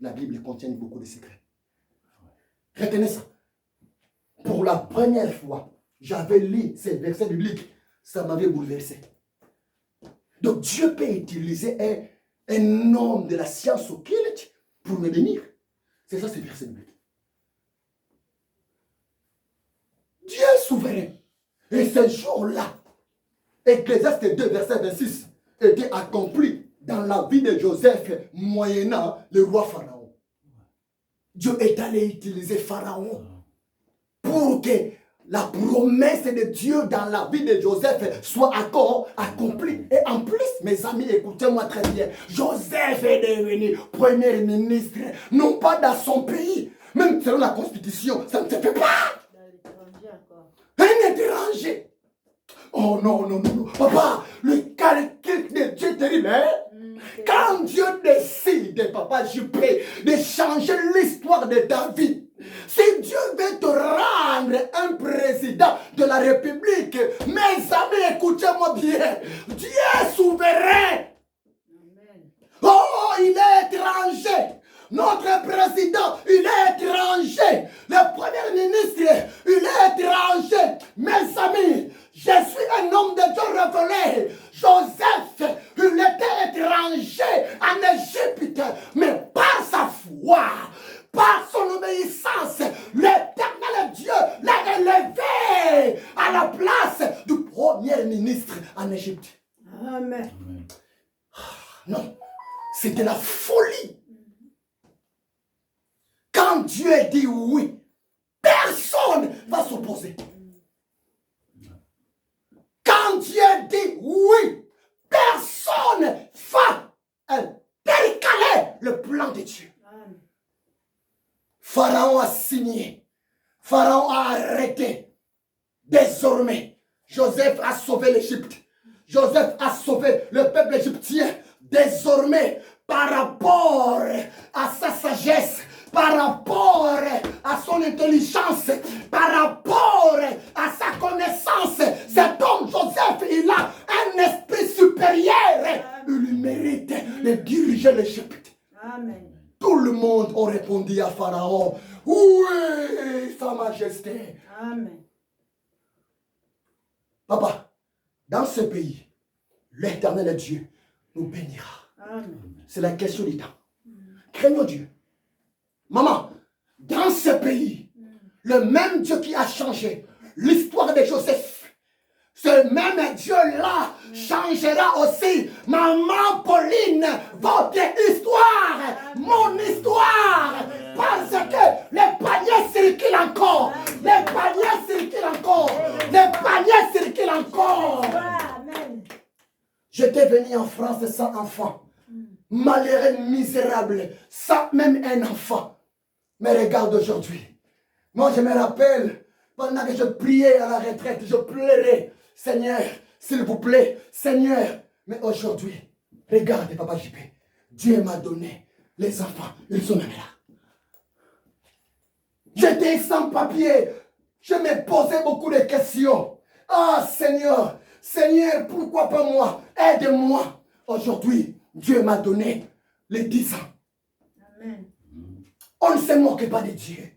La Bible contient beaucoup de secrets. Retenez ça. Pour la première fois, j'avais lu ces versets bibliques. Ça m'avait bouleversé. Donc Dieu peut utiliser un homme de la science occulte pour me bénir. C'est ça ces versets bibliques. Dieu est souverain. Et ce jour-là, Ecclésiaste 2, verset 26, était accompli dans la vie de Joseph, moyennant le roi Pharaon. Dieu est allé utiliser Pharaon pour que la promesse de Dieu dans la vie de Joseph soit encore accomplie. Et en plus, mes amis, écoutez-moi très bien, Joseph est devenu premier ministre, non pas dans son pays, même selon la constitution, ça ne se fait pas. Un étranger. Oh non, non, non, non. Papa, le calcul de Dieu est terrible, hein? Quand Dieu décide, papa, je peux de changer l'histoire de David. Si Dieu veut te rendre un président de la République, mes amis, écoutez-moi bien. Dieu est souverain. Oh, il est étranger. Notre président, il est étranger. Le premier ministre, il est étranger. Mes amis, je suis un homme de Dieu révélé. Joseph, il était étranger en Égypte. Mais par sa foi, par son obéissance, l'éternel Dieu l'a élevé à la place du premier ministre en Égypte. Amen. Non, c'était la folie. Quand Dieu dit oui, personne ne va s'opposer. Quand Dieu dit oui, personne ne va décaler le plan de Dieu. Pharaon a signé. Pharaon a arrêté. Désormais, Joseph a sauvé l'Égypte. Joseph a sauvé le peuple égyptien. Désormais, par rapport à sa sagesse, par rapport à son intelligence, par rapport à sa connaissance, cet homme Joseph, il a un esprit supérieur. Il mérite de diriger l'Égypte. Amen. Tout le monde a répondu à Pharaon, oui, Sa Majesté. Amen. Papa, dans ce pays, l'Éternel Dieu nous bénira. Amen. C'est la question du temps. Craignons Dieu. Maman, dans ce pays, le même Dieu qui a changé l'histoire de Joseph, ce même Dieu-là changera aussi maman Pauline, votre histoire, mon histoire, parce que les paniers circulent encore, les paniers circulent encore, les paniers circulent encore. Amen. J'étais venu en France sans enfant. malheureux, misérable, sans même un enfant. Mais regarde aujourd'hui. Moi, je me rappelle, pendant que je priais à la retraite, je pleurais. Seigneur, s'il vous plaît, Seigneur. Mais aujourd'hui, regarde, Papa JP, Dieu m'a donné les enfants. Ils sont même là. J'étais sans papier. Je me posais beaucoup de questions. Ah, Seigneur, Seigneur, pourquoi pas moi? Aide-moi. Aujourd'hui, Dieu m'a donné les 10 ans. Amen. On ne se moque pas de Dieu.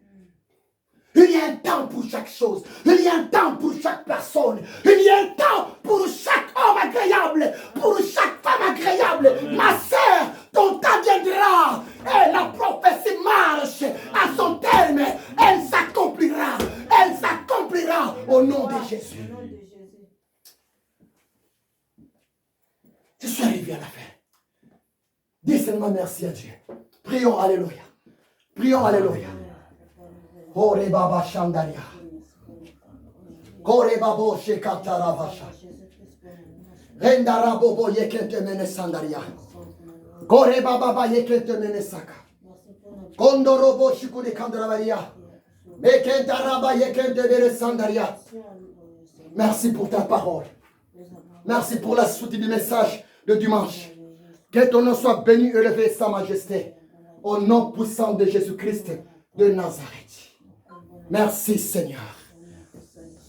Il y a un temps pour chaque chose. Il y a un temps pour chaque personne. Il y a un temps pour chaque homme agréable. Pour chaque femme agréable. Ma sœur, ton temps viendra. Et la prophétie marche à son terme. Elle s'accomplira. Elle s'accomplira au nom de Jésus. Au nom de Jésus. Je suis arrivé à la fin. Dis seulement merci à Dieu. Prions, alléluia. Prions, alléluia. Kore baba shandaria. Kore babo shekatara basha. Rendara bobo yekente mene sandaria. Kore baba ba yekente mene saka. Kondorobo shukuri kandravaria. Mekenta ba yekente mene sandaria. Merci pour ta parole. Merci pour la suite du message de dimanche. Que ton nom soit béni et élevé, sa majesté. Au nom puissant de Jésus-Christ de Nazareth. Merci Seigneur.